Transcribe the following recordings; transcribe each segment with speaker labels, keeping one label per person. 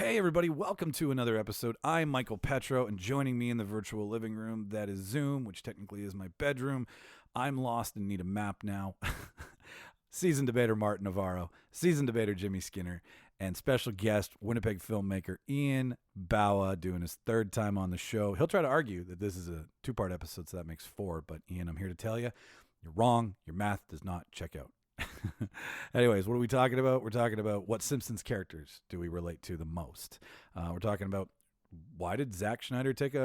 Speaker 1: Hey everybody, welcome to another episode. I'm Michael Petro, and joining me in the virtual living room, that is Zoom, which technically is my bedroom. I'm lost and need a map now. Seasoned debater Martin Navarro, seasoned debater Jimmy Skinner, and special guest Winnipeg filmmaker Ian Bawa, doing his third time on the show. He'll try to argue that this is a two-part episode, so that makes four, but Ian, I'm here to tell you, you're wrong. Your math does not check out. Anyways, what are we talking about? We're talking about what Simpsons characters do we relate to the most. We're talking about why did Zack Snyder take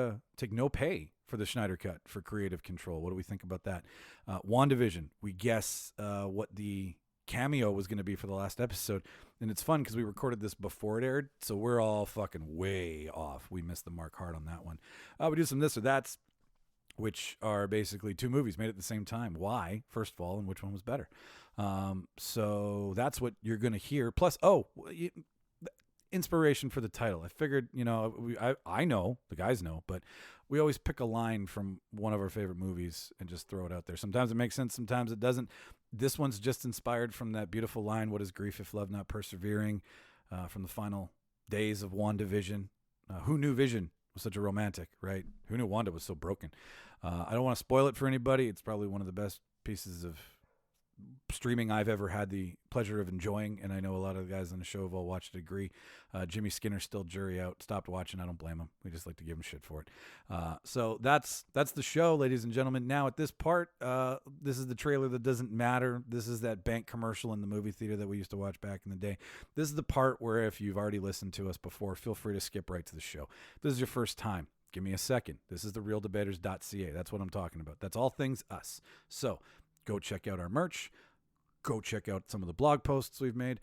Speaker 1: no pay for the Snyder Cut for creative control? What do we think about that? Wandavision, we guess what the cameo was going to be for the last episode. And it's fun because we recorded this before it aired, so we're all fucking way off. We missed the mark hard on that one. We do some this or that's, which are basically two movies made at the same time. Why, first of all, and which one was better? So that's what you're going to hear. Plus, inspiration for the title. I figured, I know, the guys know, but we always pick a line from one of our favorite movies and just throw it out there. Sometimes it makes sense, sometimes it doesn't. This one's just inspired from that beautiful line, "What is grief if love not persevering?" From the final days of Wandavision. Who knew Vision was such a romantic, right? Who knew Wanda was so broken? I don't want to spoil it for anybody. It's probably one of the best pieces of streaming I've ever had the pleasure of enjoying, and I know a lot of the guys on the show have all watched it agree. Jimmy Skinner still jury out, stopped watching. I don't blame him. We just like to give him shit for it. So that's the show, ladies and gentlemen. Now at this part, this is the trailer that doesn't matter. This is that bank commercial in the movie theater that we used to watch back in the day. This is the part where if you've already listened to us before, feel free to skip right to the show. If this is your first time, give me a second. This is the reeldebaters.ca. That's what I'm talking about. That's all things us. So go check out our merch. Go check out some of the blog posts we've made.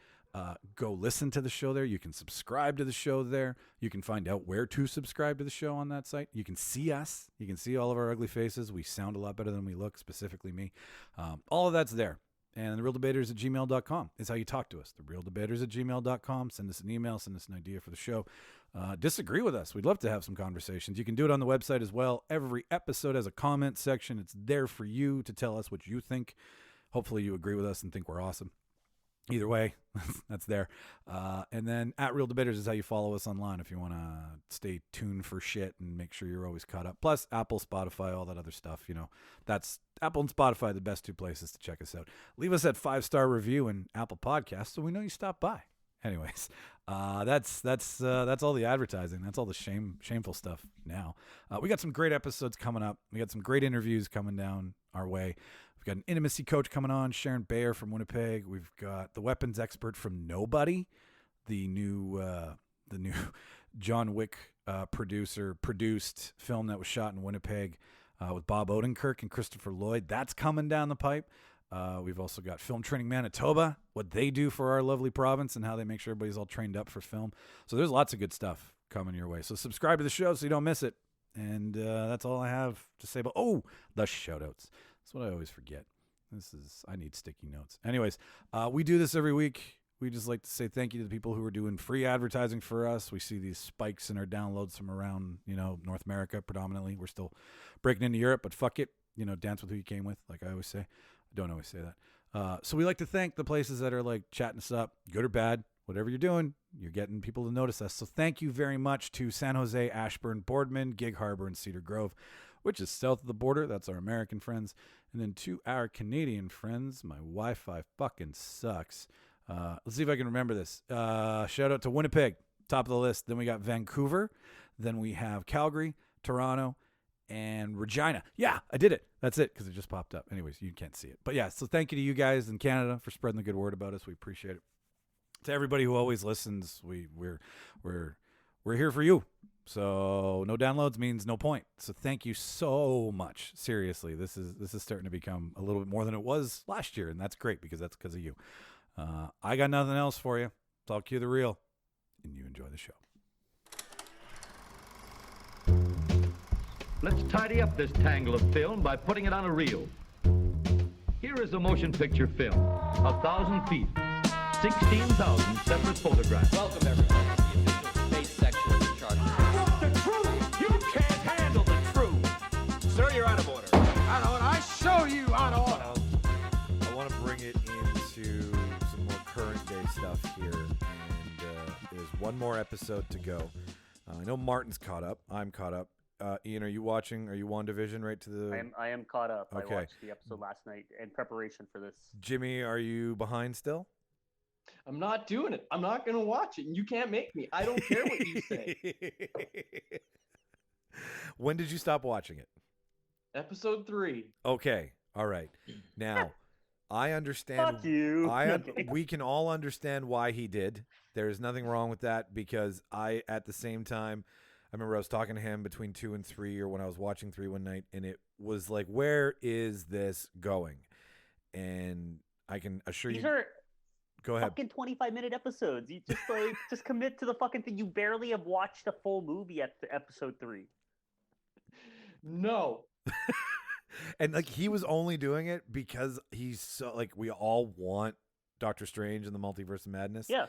Speaker 1: Go listen to the show there. You can subscribe to the show there. You can find out where to subscribe to the show on that site. You can see us. You can see all of our ugly faces. We sound a lot better than we look, specifically me. All of that's there. And thereeldebaters@gmail.com is how you talk to us. Thereeldebaters@gmail.com. Send us an email. Send us an idea for the show. Disagree with us. We'd love to have some conversations. You can do it on the website as well. Every episode has a comment section. It's there for you to tell us what you think. Hopefully you agree with us and think we're awesome. Either way, that's there. And then @Reel Debaters is how you follow us online if you want to stay tuned for shit and make sure you're always caught up. Plus Apple, Spotify, all that other stuff. That's Apple and Spotify, the best two places to check us out. Leave us that 5-star review in Apple Podcasts so we know you stopped by. Anyways, that's all the advertising. That's all the shameful stuff now. We got some great episodes coming up. We got some great interviews coming down our way. We've got an intimacy coach coming on, Sharon Bayer from Winnipeg. We've got the weapons expert from Nobody, the new John Wick produced film that was shot in Winnipeg with Bob Odenkirk and Christopher Lloyd. That's coming down the pipe. We've also got Film Training Manitoba, what they do for our lovely province and how they make sure everybody's all trained up for film. So there's lots of good stuff coming your way. So subscribe to the show so you don't miss it. And that's all I have to say about, the shout-outs. That's what I always forget. I need sticky notes. Anyways, we do this every week. We just like to say thank you to the people who are doing free advertising for us. We see these spikes in our downloads from around, North America predominantly. We're still breaking into Europe, but fuck it. Dance with who you came with, like I always say. I don't always say that. So we like to thank the places that are like chatting us up, good or bad, whatever you're doing, you're getting people to notice us. So thank you very much to San Jose, Ashburn, Boardman, Gig Harbor, and Cedar Grove, which is south of the border. That's our American friends. And then to our Canadian friends, my Wi-Fi fucking sucks. Let's see if I can remember this. Shout out to Winnipeg, top of the list. Then we got Vancouver. Then we have Calgary, Toronto, and Regina. Yeah, I did it. That's it, because it just popped up. Anyways, you can't see it. But yeah, so thank you to you guys in Canada for spreading the good word about us. We appreciate it. To everybody who always listens, we're here for you. So no downloads means no point. So thank you so much. Seriously, this is starting to become a little bit more than it was last year, and that's great because that's because of you. I got nothing else for you. So I'll cue the reel, and you enjoy the show.
Speaker 2: Let's tidy up this tangle of film by putting it on a reel. Here is a motion picture film, 1,000 feet, 16,000 separate photographs.
Speaker 3: Welcome, everybody, to the official space section of the charter.
Speaker 4: What's the truth? You can't handle the truth. Sir, you're out of order. Out of order. I show you out of order.
Speaker 1: I want to bring it into some more current day stuff here. And there's one more episode to go. I know Martin's caught up. I'm caught up. Ian, are you watching? Are you Wandavision right to the...
Speaker 5: I am caught up.
Speaker 1: Okay.
Speaker 5: I watched the episode last night in preparation for this.
Speaker 1: Jimmy, are you behind still?
Speaker 6: I'm not doing it. I'm not going to watch it, and you can't make me. I don't care what you say.
Speaker 1: When did you stop watching it?
Speaker 6: Episode 3.
Speaker 1: Okay. All right. Now, I understand.
Speaker 5: Fuck you.
Speaker 1: We can all understand why he did. There is nothing wrong with that because at the same time, I remember I was talking to him between 2 and 3 or when I was watching 3 one night, and it was like, where is this going? And I can assure
Speaker 5: These
Speaker 1: you.
Speaker 5: are
Speaker 1: Go ahead.
Speaker 5: fucking 25-minute episodes. You just just commit to the fucking thing. You barely have watched a full movie at episode 3.
Speaker 6: No.
Speaker 1: And like he was only doing it because he's so like we all want Doctor Strange and the Multiverse of Madness.
Speaker 5: Yeah.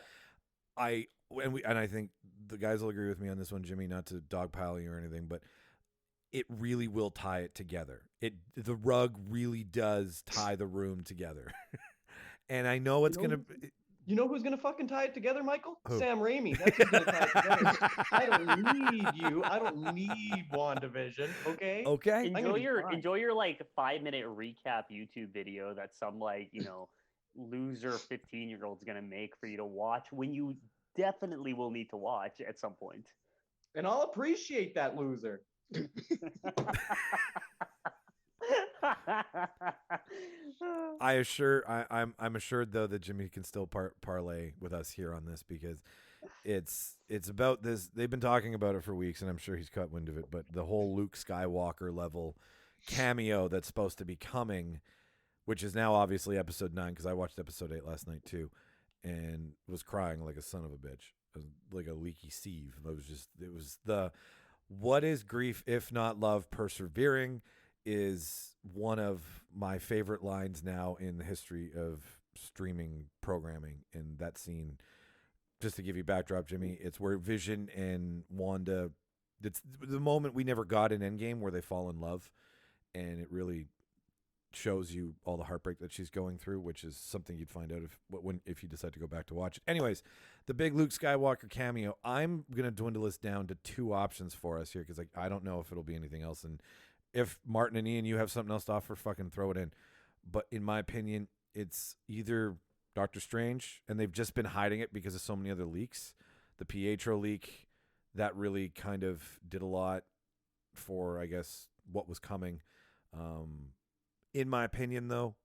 Speaker 1: I think the guys will agree with me on this one, Jimmy, not to dogpile you or anything, but it really will tie it together. The rug really does tie the room together. And I know it's gonna.
Speaker 6: You know who's gonna fucking tie it together, Michael?
Speaker 1: Who?
Speaker 6: Sam Raimi. That's who's gonna tie it together. I don't need you. I don't need WandaVision. Okay.
Speaker 1: Okay.
Speaker 5: Enjoy your like 5-minute recap YouTube video that some loser 15-year-old's gonna make for you to watch when you definitely will need to watch at some point.
Speaker 6: And I'll appreciate that loser.
Speaker 1: I'm assured though that Jimmy can still parlay with us here on this because it's about this. They've been talking about it for weeks, and I'm sure he's caught wind of it. But the whole Luke Skywalker level cameo that's supposed to be coming, which is now obviously episode 9 because I watched episode 8 last night too, and was crying like a son of a bitch, like a leaky sieve. It was the what is grief if not love persevering is one of my favorite lines now in the history of streaming programming. In that scene, just to give you backdrop, Jimmy, it's where Vision and Wanda, it's the moment we never got in Endgame where they fall in love, and it really shows you all the heartbreak that she's going through, which is something you'd find out if you decide to go back to watch it. Anyways, the big Luke Skywalker cameo, I'm going to dwindle this down to 2 options for us here because I don't know if it'll be anything else, and if Martin and Ian, you have something else to offer, fucking throw it in. But in my opinion, it's either Doctor Strange, and they've just been hiding it because of so many other leaks. The Pietro leak, that really kind of did a lot for, I guess, what was coming. In my opinion, though,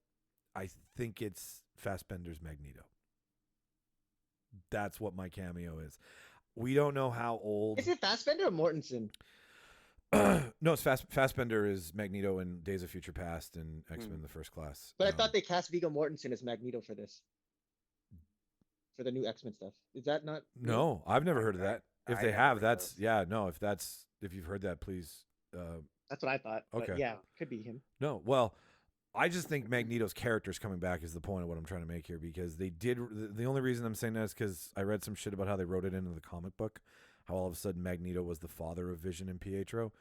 Speaker 1: I think it's Fassbender's Magneto. That's what my cameo is. We don't know how old.
Speaker 7: Is it Fassbender or Mortensen?
Speaker 1: No, it's Fassbender is Magneto in Days of Future Past and X-Men: The First Class.
Speaker 7: But I thought they cast Viggo Mortensen as Magneto for this. For the new X-Men stuff. Is that not?
Speaker 1: No, I've never heard of that. If they have, that's if you've heard that, please.
Speaker 7: That's what I thought.
Speaker 1: Okay.
Speaker 7: But yeah, could be him.
Speaker 1: No, well, I just think Magneto's character's coming back is the point of what I'm trying to make here because they did. The only reason I'm saying that is because I read some shit about how they wrote it into the comic book. How all of a sudden Magneto was the father of Vision and Pietro.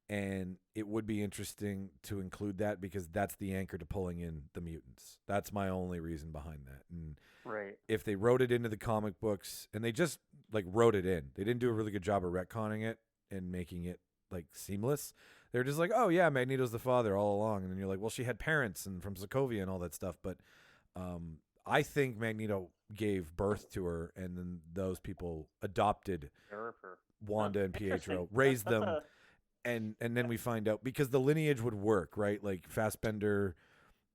Speaker 1: And it would be interesting to include that because that's the anchor to pulling in the mutants. That's my only reason behind that. And
Speaker 5: Right.
Speaker 1: if they wrote it into the comic books and they just like wrote it in, they didn't do a really good job of retconning it and making it like seamless. They're just like, oh yeah, Magneto's the father all along. And then you're like, well, she had parents and from Sokovia and all that stuff. But I think Magneto gave birth to her, and then those people adopted Wanda and Pietro, raised them, and then we find out because the lineage would work, right? Like Fassbender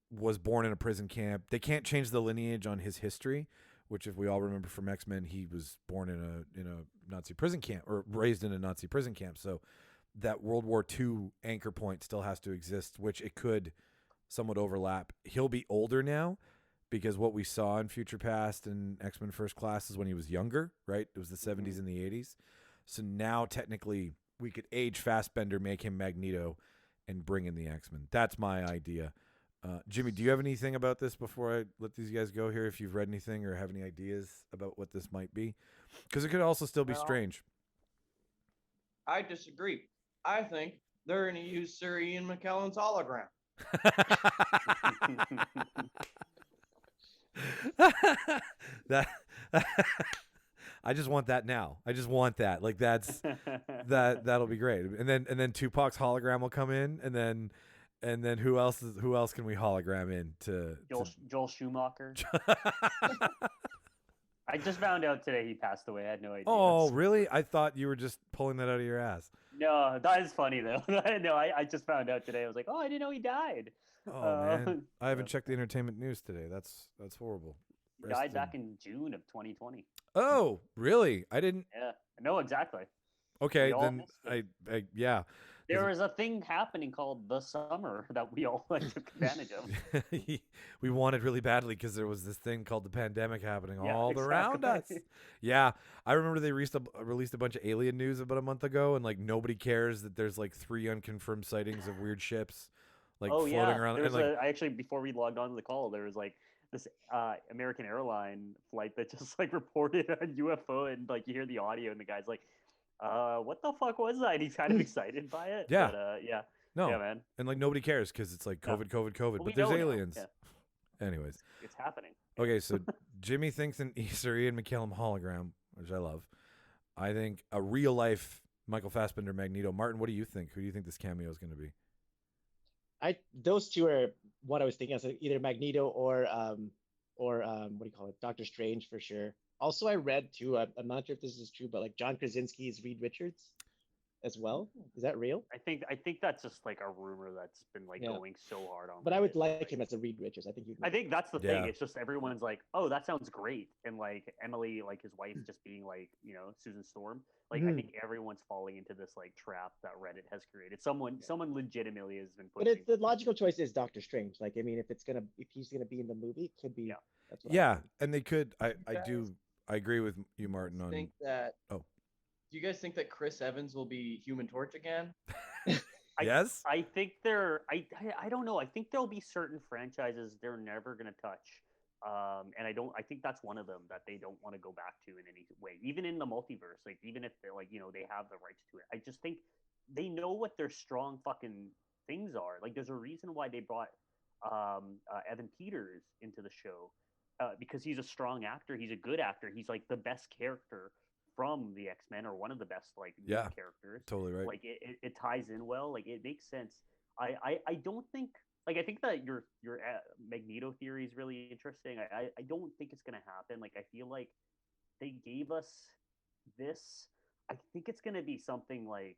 Speaker 1: was born in a prison camp. They can't change the lineage on his history, which if we all remember from X-Men, he was born in a Nazi prison camp or raised in a Nazi prison camp. So that World War II anchor point still has to exist, which it could somewhat overlap. He'll be older now. Because what we saw in Future Past and X-Men First Class is when he was younger, right? It was the 70s and the 80s. So now technically we could age Fassbender, make him Magneto, and bring in the X-Men. That's my idea. Jimmy, do you have anything about this before I let these guys go here? If you've read anything or have any ideas about what this might be? Because it could also still be strange.
Speaker 6: I disagree. I think they're going to use Sir Ian McKellen's hologram.
Speaker 1: that I just want that now. I just want that. Like that'll be great. And then Tupac's hologram will come in, and then who else can we hologram in to
Speaker 5: Joel Schumacher. I just found out today he passed away. I had no idea.
Speaker 1: Oh, really? I thought you were just pulling that out of your ass.
Speaker 5: No, that is funny though. No, I just found out today. I was like, oh, I didn't know he died.
Speaker 1: Oh man, I haven't checked the entertainment news today. That's horrible.
Speaker 5: He died back in June of 2020.
Speaker 1: Oh, really? I didn't.
Speaker 5: Yeah, no, exactly.
Speaker 1: Okay,
Speaker 5: We all
Speaker 1: then
Speaker 5: missed it.
Speaker 1: yeah.
Speaker 5: There was a thing happening called the summer that we all took advantage of.
Speaker 1: We wanted really badly because there was this thing called the pandemic happening all
Speaker 5: exactly.
Speaker 1: around us. Yeah, I remember they released a bunch of alien news about a month ago, and like nobody cares that there's like 3 unconfirmed sightings of weird ships like floating around.
Speaker 5: There was
Speaker 1: and, like,
Speaker 5: I actually, before we logged on to the call, there was like this American airline flight that just like reported a UFO, and like you hear the audio, and the guy's like, what the fuck was that? And he's kind of excited by it.
Speaker 1: Yeah.
Speaker 5: But, yeah.
Speaker 1: no,
Speaker 5: Yeah, man.
Speaker 1: and like nobody cares because it's like COVID,
Speaker 5: Well,
Speaker 1: but
Speaker 5: we
Speaker 1: there's
Speaker 5: know now.
Speaker 1: aliens.
Speaker 5: Yeah.
Speaker 1: Anyways,
Speaker 5: It's happening.
Speaker 1: okay, so Jimmy thinks an Easter Ian McKellen hologram, which I love. I think a real life Michael Fassbender Magneto. Martin, what do you think? Who do you think this cameo is going to be?
Speaker 7: Those two are what I was thinking of, so either Magneto or what do you call it, Doctor Strange for sure. Also, I read too. I'm not sure if this is true, but like John Krasinski's Reed Richards as well. Is that real?
Speaker 5: I think that's just like a rumor that's been like going so hard on.
Speaker 7: But I would
Speaker 5: Reddit.
Speaker 7: like him as a Reed Richards.
Speaker 5: I think that's the
Speaker 1: Yeah.
Speaker 5: thing. It's just everyone's like, "Oh, that sounds great," and like Emily, like his wife, just being like, Susan Storm. Like I think everyone's falling into this like trap that Reddit has created. Someone legitimately has been
Speaker 7: But
Speaker 5: pushing.
Speaker 7: the logical choice is Doctor Strange. Like, I mean, if he's gonna be in the movie, it could be.
Speaker 5: Yeah.
Speaker 7: That's what I
Speaker 1: Yeah,
Speaker 7: think.
Speaker 1: and they could. I agree with you, Martin. On
Speaker 6: Think that.
Speaker 1: Oh.
Speaker 6: Do you guys think that Chris Evans will be Human Torch again?
Speaker 1: yes.
Speaker 5: I think I don't know. I think there'll be certain franchises they're never gonna touch. And I think that's one of them that they don't want to go back to in any way, even in the multiverse. Like, even if they're like, they have the rights to it. I just think they know what their strong fucking things are. Like, there's a reason why they brought Evan Peters into the show, because he's a strong actor. He's a good actor. He's like the best character from the X-Men, or one of the best like
Speaker 1: Yeah,
Speaker 5: characters.
Speaker 1: totally right.
Speaker 5: Like it ties in well. Like it makes sense. I don't think. Like, I think that your Magneto theory is really interesting. I don't think it's going to happen. Like, I feel like they gave us this. I think it's going to be something like,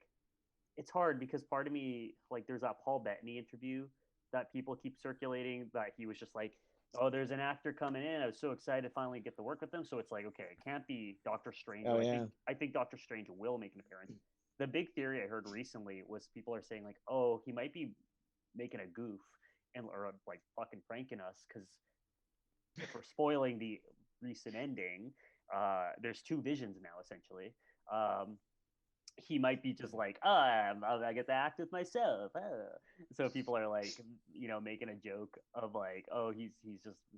Speaker 5: it's hard because part of me, like, there's that Paul Bettany interview that people keep circulating that he was just like, oh, there's an actor coming in. I was so excited to finally get to work with them. So it's like, okay, it can't be Doctor Strange.
Speaker 7: Oh,
Speaker 5: I think Doctor Strange will make an appearance. The big theory I heard recently was people are saying like, oh, he might be making a goof or like fucking pranking us, because if we're spoiling the recent ending, there's 2 visions now essentially. He might be just like, I get to act with myself. So people are like, making a joke of like, oh, he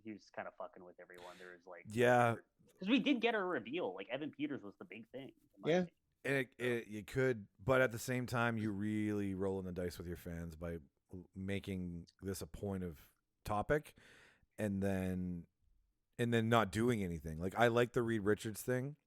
Speaker 5: was kind of fucking with everyone. There's like, because we did get a reveal. Like Evan Peters was the big thing.
Speaker 7: Yeah.
Speaker 1: And you could, but at the same time, you really rolling the dice with your fans by making this a point of topic, and then not doing anything. Like, I like the Reed Richards thing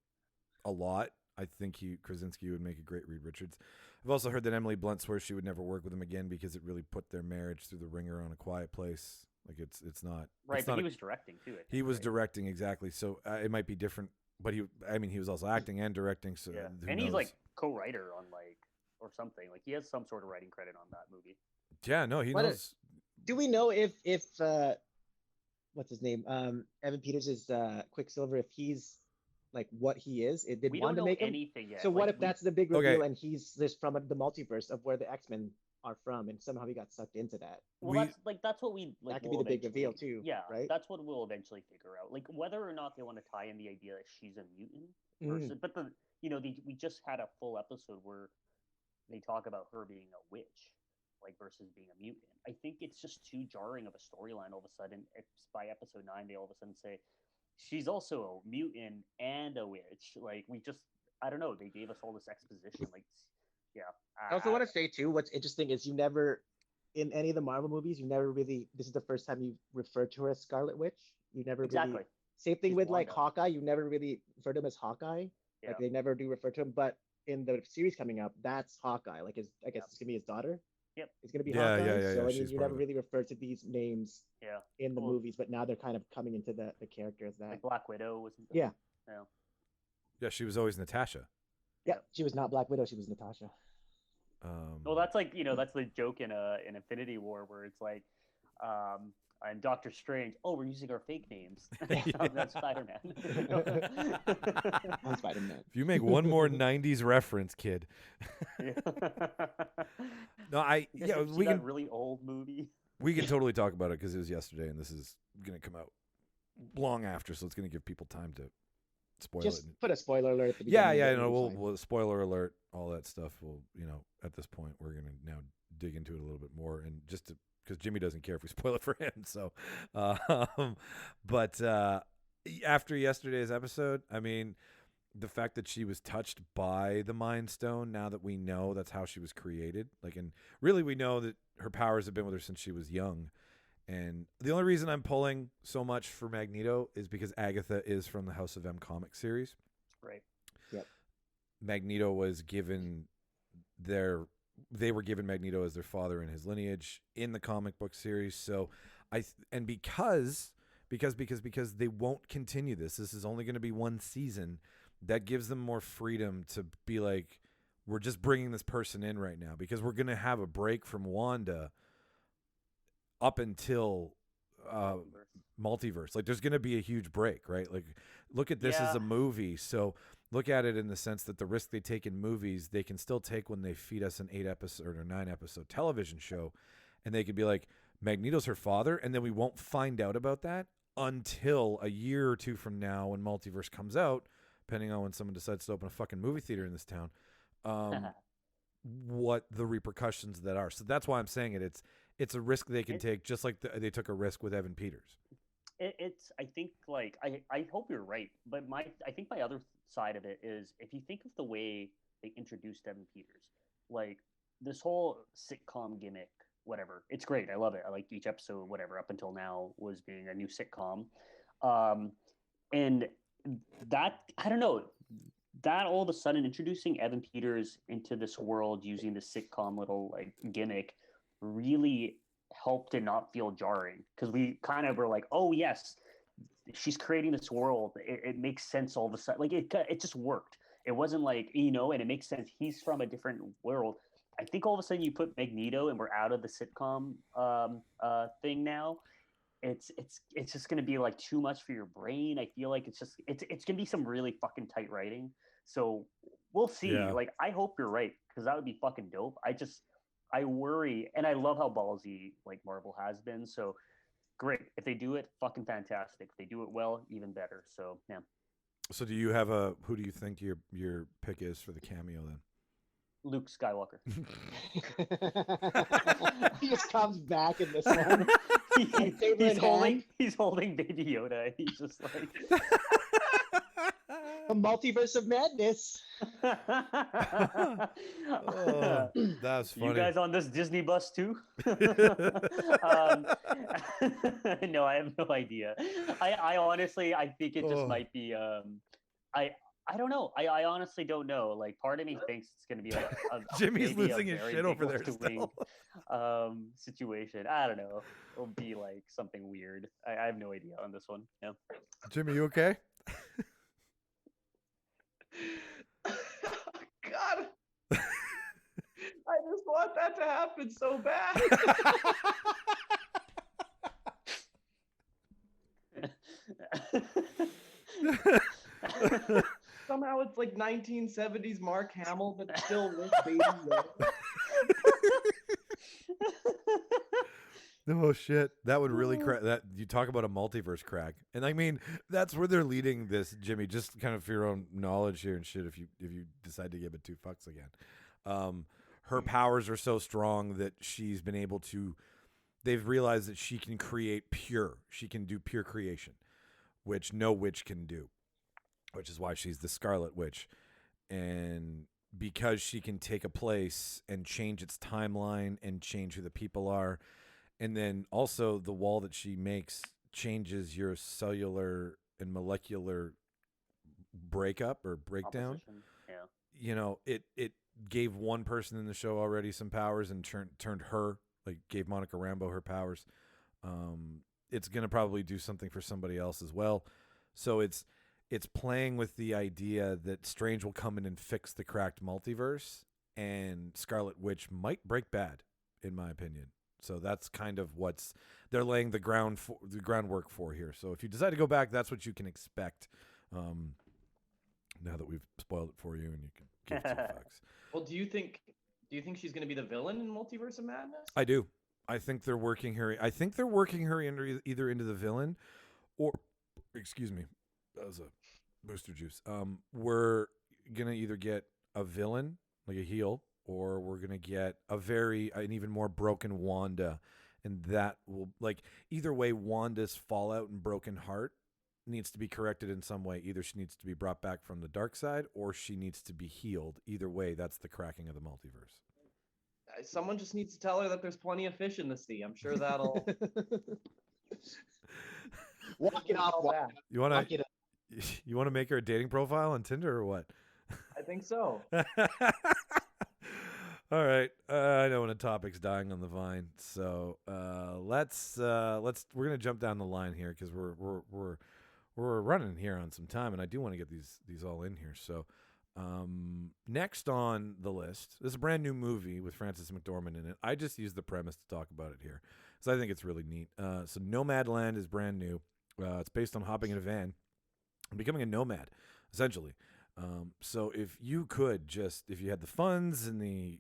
Speaker 1: a lot. I think Krasinski would make a great Reed Richards. I've also heard that Emily Blunt swears she would never work with him again because it really put their marriage through the ringer on A Quiet Place. Like, it's not
Speaker 5: right.
Speaker 1: It's
Speaker 5: But
Speaker 1: not
Speaker 5: he was directing too.
Speaker 1: he was directing, exactly. So it might be different. But he was also acting and directing. So
Speaker 5: yeah,
Speaker 1: who
Speaker 5: and he's
Speaker 1: knows?
Speaker 5: like co-writer on like or something. Like he has some sort of writing credit on that movie.
Speaker 1: Yeah, no, he
Speaker 7: What
Speaker 1: knows.
Speaker 7: Do we know if what's his name? Evan Peters is Quicksilver, if he's like what he is? Did
Speaker 5: We
Speaker 7: Wanda
Speaker 5: don't know
Speaker 7: make him?
Speaker 5: anything yet.
Speaker 7: So what
Speaker 5: Like,
Speaker 7: if that's the big
Speaker 1: Okay.
Speaker 7: reveal and he's this from the multiverse of where the X-Men are from, and somehow he got sucked into that?
Speaker 5: Well, that's what we like.
Speaker 7: That could be
Speaker 5: will
Speaker 7: the big reveal
Speaker 5: eventually-
Speaker 7: too,
Speaker 5: Yeah,
Speaker 7: right?
Speaker 5: that's what we'll eventually figure out. Like whether or not they want to tie in the idea that she's a mutant person. But we just had a full episode where they talk about her being a witch, like versus being a mutant. I think it's just too jarring of a storyline. All of a sudden, by episode 9, they all of a sudden say she's also a mutant and a witch. Like I don't know. They gave us all this exposition. Like, yeah.
Speaker 7: I also want to say too, what's interesting is you never, in any of the Marvel movies, you never really. This is the first time you referred to her as Scarlet Witch. You never
Speaker 5: Exactly.
Speaker 7: really Same thing
Speaker 5: She's
Speaker 7: with like
Speaker 5: Wanda.
Speaker 7: Hawkeye. You never really refer to him as Hawkeye.
Speaker 5: Yeah.
Speaker 7: Like they never do refer to him, but in the series coming up, that's Hawkeye. Like I guess it's gonna be his daughter.
Speaker 5: Yep.
Speaker 7: It's gonna be
Speaker 1: Yeah,
Speaker 7: Hawkeye.
Speaker 1: yeah, yeah,
Speaker 7: So
Speaker 1: yeah,
Speaker 7: I mean,
Speaker 1: she's
Speaker 7: you
Speaker 1: part
Speaker 7: never
Speaker 1: of it.
Speaker 7: really refer to these names
Speaker 5: Yeah.
Speaker 7: in the
Speaker 5: Well,
Speaker 7: movies, but now they're kind of coming into the character as that.
Speaker 5: Like Black Widow wasn't.
Speaker 7: Yeah.
Speaker 5: Yeah.
Speaker 1: Yeah, she was always Natasha.
Speaker 7: Yeah, she was not Black Widow. She was Natasha.
Speaker 5: Well, that's like that's the joke in Infinity War where it's like, I'm Doctor Strange. Oh, we're using our fake names. That's Spider-Man.
Speaker 7: I'm Spider-Man.
Speaker 1: If you make one more '90s reference, kid. No,
Speaker 5: You guys ever see
Speaker 1: we
Speaker 5: that
Speaker 1: can
Speaker 5: really old movie.
Speaker 1: we can totally talk about it because it was yesterday, and this is gonna come out long after, so it's gonna give people time to spoil
Speaker 7: Just
Speaker 1: it.
Speaker 7: put a spoiler alert at the
Speaker 1: Yeah,
Speaker 7: beginning.
Speaker 1: yeah,
Speaker 7: it'll
Speaker 1: no,
Speaker 7: be fine.
Speaker 1: we'll spoiler alert, all that stuff. We'll, at this point, we're gonna now dig into it a little bit more, and just because Jimmy doesn't care if we spoil it for him. So, but after yesterday's episode, I mean, the fact that she was touched by the Mind Stone, now that we know that's how she was created, like, and really we know that her powers have been with her since she was young. And the only reason I'm pulling so much for Magneto is because Agatha is from the House of M comic series.
Speaker 5: Right.
Speaker 1: Magneto was given they were given Magneto as their father in his lineage in the comic book series. So because they won't continue this is only going to be one season, that gives them more freedom to be like, we're just bringing this person in right now because we're going to have a break from Wanda up until multiverse. Like there's going to be a huge break, right? Like look at this as a movie. So look at it in the sense that the risk they take in movies, they can still take when they feed us an 8-episode or 9-episode television show. And they could be like, Magneto's her father. And then we won't find out about that until a year or two from now when multiverse comes out, depending on when someone decides to open a fucking movie theater in this town, what the repercussions of that are. So that's why I'm saying it's a risk they can take, just like they took a risk with Evan Peters.
Speaker 5: I think like I hope you're right, but I think my other side of it is if you think of the way they introduced Evan Peters, like this whole sitcom gimmick, whatever, it's great. I love it. I like each episode, whatever, up until now was being a new sitcom, and that I don't know. That all of a sudden introducing Evan Peters into this world using the sitcom little like gimmick really helped it not feel jarring because we kind of were like, oh yes, she's creating this world. It makes sense all of a sudden. Like it just worked. It wasn't like, and it makes sense. He's from a different world. I think all of a sudden you put Magneto and we're out of the sitcom thing now. It's just gonna be like too much for your brain. I feel like it's gonna be some really fucking tight writing. So we'll see.
Speaker 1: Yeah.
Speaker 5: Like I hope you're right because that would be fucking dope. I worry, and I love how ballsy like Marvel has been. So great if they do it, fucking fantastic. If they do it well, even better. So yeah.
Speaker 1: So do you have who do you think your pick is for the cameo then?
Speaker 5: Luke Skywalker.
Speaker 7: He just comes back in this one.
Speaker 5: He's holding Baby Yoda. And he's just like
Speaker 7: A multiverse of madness.
Speaker 1: Oh, that's funny.
Speaker 5: You guys on this Disney bus too? No, I have no idea. I honestly, I think it just might be. I don't know. I honestly don't know. Like, part of me thinks it's going to be like
Speaker 1: Jimmy's
Speaker 5: maybe
Speaker 1: losing his
Speaker 5: very
Speaker 1: shit
Speaker 5: big
Speaker 1: over there
Speaker 5: to
Speaker 1: still.
Speaker 5: wing, situation. I don't know. It'll be like something weird. I have no idea on this one. Yeah.
Speaker 1: Jimmy, you okay?
Speaker 6: God. I just want that to happen so bad. Somehow it's like 1970s Mark Hamill, but still with Baby Yoda.
Speaker 1: Oh shit, that would really crack. That you talk about a multiverse crack, and I mean that's where they're leading this, Jimmy. Just kind of for your own knowledge here and shit. If you decide to give it 2 fucks again, her powers are so strong that she's been able to. They've realized that she can create pure. She can do pure creation, which no witch can do. Which is why she's the Scarlet Witch, and because she can take a place and change its timeline and change who the people are. And then also the wall that she makes changes your cellular and molecular breakup or breakdown.
Speaker 5: Opposition. Yeah.
Speaker 1: You know, it gave one person in the show already some powers and turned her, like gave Monica Rambeau her powers. It's going to probably do something for somebody else as well. So it's playing with the idea that Strange will come in and fix the cracked multiverse, and Scarlet Witch might break bad, in my opinion. So that's kind of what's they're laying the groundwork for here. So if you decide to go back, that's what you can expect. Now that we've spoiled it for you, and you can give two fucks.
Speaker 6: Well, do you think she's going to be the villain in Multiverse of Madness?
Speaker 1: I do. I think they're working her. I think they're working her either into the villain, or, excuse me, that was a booster juice. We're gonna either get a villain, like a heel, or we're gonna get an even more broken Wanda, and that will, like, either way, Wanda's fallout and broken heart needs to be corrected in some way. Either she needs to be brought back from the dark side, or she needs to be healed. Either way, that's the cracking of the multiverse.
Speaker 6: Someone just needs to tell her that there's plenty of fish in the sea. I'm sure that'll
Speaker 7: Walk it off.
Speaker 1: You want to make her a dating profile on Tinder or what?
Speaker 6: I think so.
Speaker 1: All right. I know when a topic's dying on the vine, so we're gonna jump down the line here because we're running here on some time, and I do want to get these all in here. So next on the list, this is a brand new movie with Frances McDormand in it. I just used the premise to talk about it here because I think it's really neat. So Nomad Land is brand new. It's based on hopping in a van and becoming a nomad, essentially. So if you had the funds and the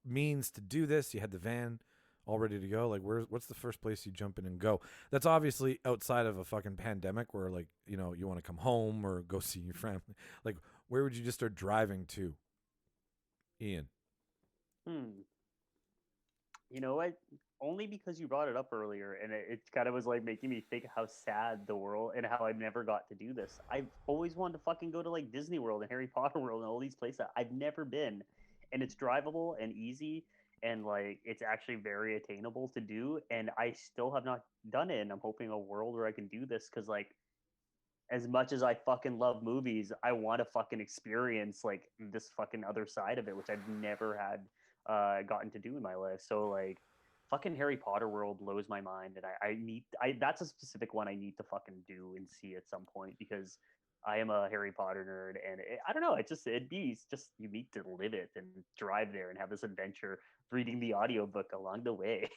Speaker 1: means to do this, you had the van all ready to go, like what's the first place you jump in and go? That's obviously outside of a fucking pandemic where, like, you know, you want to come home or go see your family. Like, where would you just start driving to? Ian.
Speaker 5: You know what? Only because you brought it up earlier, and it kind of was like making me think how sad the world and how I've never got to do this. I've always wanted to fucking go to like Disney World and Harry Potter World and all these places. I've never been, and it's drivable and easy, and like it's actually very attainable to do. And I still have not done it. And I'm hoping a world where I can do this because, like, as much as I fucking love movies, I want to fucking experience like this fucking other side of it, which I've never had gotten to do in my life. So like, fucking Harry Potter World blows my mind, and I that's a specific one I need to fucking do and see at some point because I am a Harry Potter nerd, and I don't know, it'd be just unique to live it and drive there and have this adventure, reading the audiobook along the way.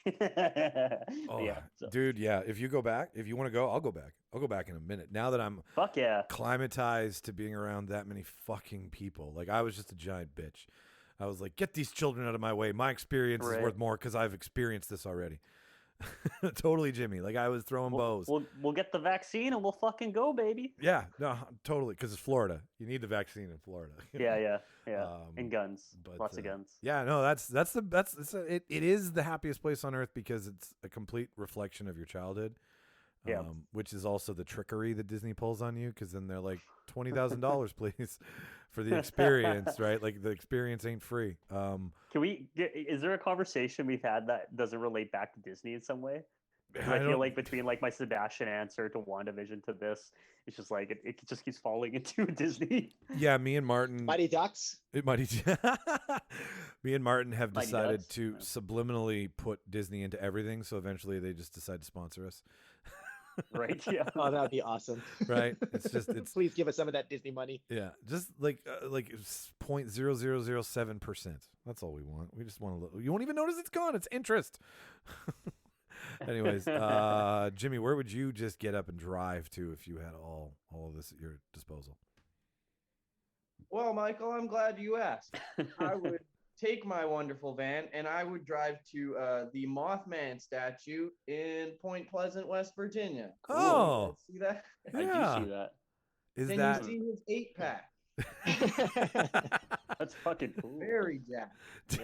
Speaker 1: Dude, yeah. If you want to go, I'll go back. I'll go back in a minute. Now that I'm climatized to being around that many fucking people, like I was just a giant bitch. I was like, get these children out of my way. My experience is worth more because I've experienced this already. Totally, Jimmy. Like I was throwing bows.
Speaker 5: We'll get the vaccine and we'll fucking go, baby.
Speaker 1: Yeah, no, totally. Because it's Florida. You need the vaccine in Florida.
Speaker 5: Yeah. And guns, lots of guns.
Speaker 1: Yeah, no, it is the happiest place on earth because it's a complete reflection of your childhood.
Speaker 5: Yeah.
Speaker 1: Which is also the trickery that Disney pulls on you, because then they're like $20,000, please, for the experience, right? Like the experience ain't free.
Speaker 5: Is there a conversation we've had that doesn't relate back to Disney in some way? I feel like between like my Sebastian answer to WandaVision to this, it's just like it just keeps falling into Disney.
Speaker 1: Yeah, me and Martin.
Speaker 7: Mighty Ducks.
Speaker 1: Me and Martin have
Speaker 5: Mighty
Speaker 1: decided
Speaker 5: Ducks,
Speaker 1: to subliminally put Disney into everything, so eventually they just decide to sponsor us.
Speaker 5: Right? Yeah.
Speaker 7: Oh, that would be awesome.
Speaker 1: Right?
Speaker 7: Please give us some of that Disney money.
Speaker 1: Yeah, just like 0.0007%. That's all we want. We just want a little. You won't even notice it's gone. It's interest. Anyways, Jimmy, where would you just get up and drive to if you had all of this at your disposal?
Speaker 6: Well, Michael, I'm glad you asked. I would take my wonderful van and I would drive to the Mothman statue in Point Pleasant, West Virginia.
Speaker 1: Cool. Oh,
Speaker 6: see that?
Speaker 5: Yeah. I do see that.
Speaker 1: Can
Speaker 6: you see his 8-pack?
Speaker 5: That's fucking cool.
Speaker 6: Very jacked.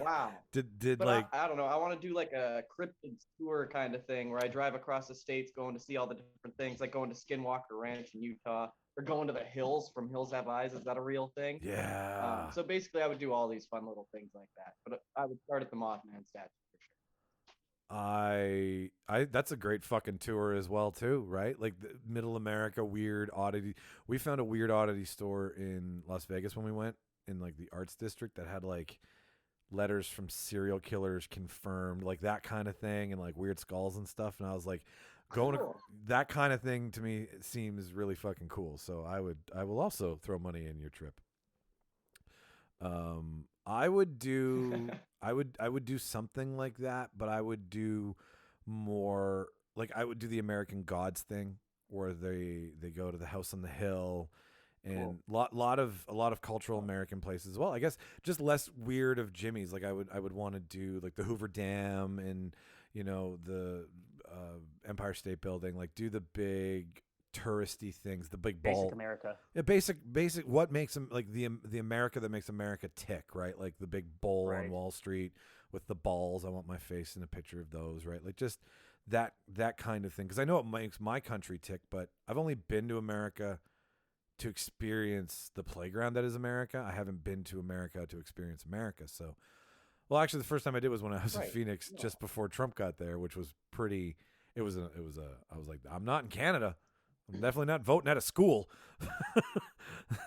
Speaker 6: Wow.
Speaker 1: Did
Speaker 6: but
Speaker 1: like
Speaker 6: I don't know. I want to do like a cryptid tour kind of thing where I drive across the states, going to see all the different things, like going to Skinwalker Ranch in Utah, or going to the hills from Hills Have Eyes. Is that a real thing?
Speaker 1: Yeah.
Speaker 6: So basically, I would do all these fun little things like that. But I would start at the Mothman statue for sure.
Speaker 1: That's a great fucking tour as well too, right? Like the Middle America weird oddity. We found a weird oddity store in Las Vegas when we went, in like the arts district, that had like letters from serial killers confirmed, like that kind of thing, and like weird skulls and stuff. And I was like, that kind of thing to me seems really fucking cool. So I will also throw money in your trip. I would do I would do something like that, but I would do more like I would do the American Gods thing, where they go to the house on the hill, and a lot of cultural American places. Well, I guess just less weird of Jimmy's. Like I would want to do like the Hoover Dam and the Empire State Building. Like do the big touristy things, the big ball.
Speaker 5: Basic America.
Speaker 1: Yeah, basic. What makes them like the America that makes America tick, right? Like the big bowl on Wall Street with the balls. I want my face in a picture of those, right? Like just that kind of thing. Because I know it makes my country tick, but I've only been to America to experience the playground that is America. I haven't been to America to experience America. So, well, actually, the first time I did was when I was in Phoenix, just before Trump got there, which was pretty. I was like, I'm not in Canada. I'm definitely not voting at a school.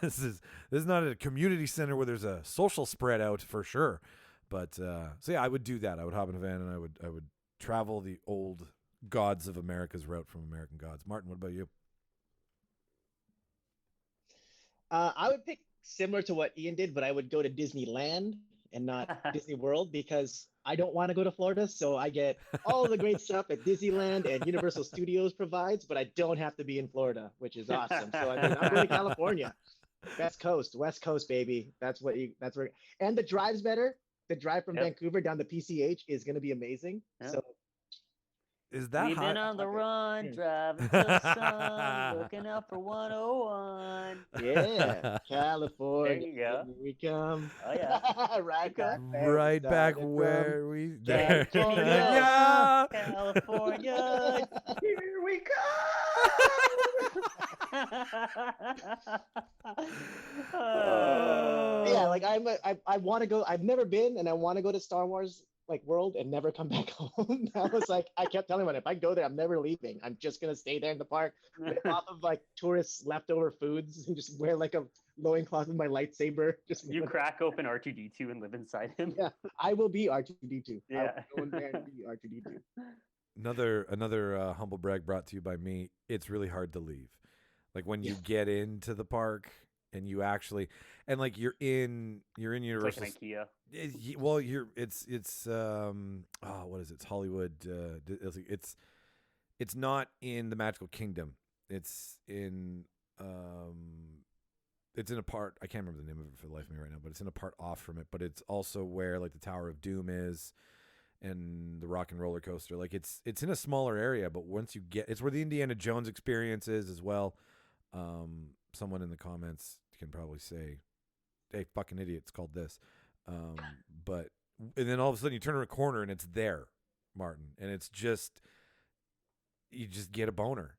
Speaker 1: This is not a community center where there's a social spread out for sure. But so yeah, I would do that. I would hop in a van and I would travel the old Gods of America's route from American Gods. Martin, what about you?
Speaker 7: I would pick similar to what Ian did, but I would go to Disneyland and not Disney World, because I don't want to go to Florida. So I get all the great stuff that Disneyland and Universal Studios provides, but I don't have to be in Florida, which is awesome. So I mean, I'm going to California, West Coast, baby. That's where. And the drive's better. The drive from Vancouver down to PCH is going to be amazing.
Speaker 5: Yep.
Speaker 7: So.
Speaker 1: Is that
Speaker 5: We've been on the run, driving to the sun, looking out for 101.
Speaker 7: Yeah, California.
Speaker 5: There you go.
Speaker 7: Here we come.
Speaker 5: Oh yeah,
Speaker 7: right back.
Speaker 1: Right back where we there.
Speaker 5: California, California,
Speaker 6: Here we
Speaker 7: Yeah, like I want to go. I've never been, and I want to go to Star Wars like world and never come back home. I was like, I kept telling myself, if I go there, I'm never leaving. I'm just gonna stay there in the park, live off of like tourists' leftover foods, and just wear like a loincloth with my lightsaber. Just
Speaker 5: You crack open R2D2 and live inside him.
Speaker 7: Yeah, I will be R2D2.
Speaker 5: Yeah.
Speaker 7: I will go in there and be R2D2.
Speaker 1: Another humble brag brought to you by me. It's really hard to leave. Like when you get into the park and you actually, and like you're in Universal.
Speaker 5: It's like an IKEA.
Speaker 1: Well, it's what is it? It's Hollywood. It's not in the Magical Kingdom. It's in a part. I can't remember the name of it for the life of me right now, but it's in a part off from it. But it's also where like the Tower of Doom is, and the Rock and Roller Coaster. Like it's in a smaller area, but once you get, it's where the Indiana Jones experience is as well. Someone in the comments can probably say, "Hey, fucking idiot, it's called this." But and then all of a sudden you turn a corner and it's there, Martin, and it's just you just get a boner.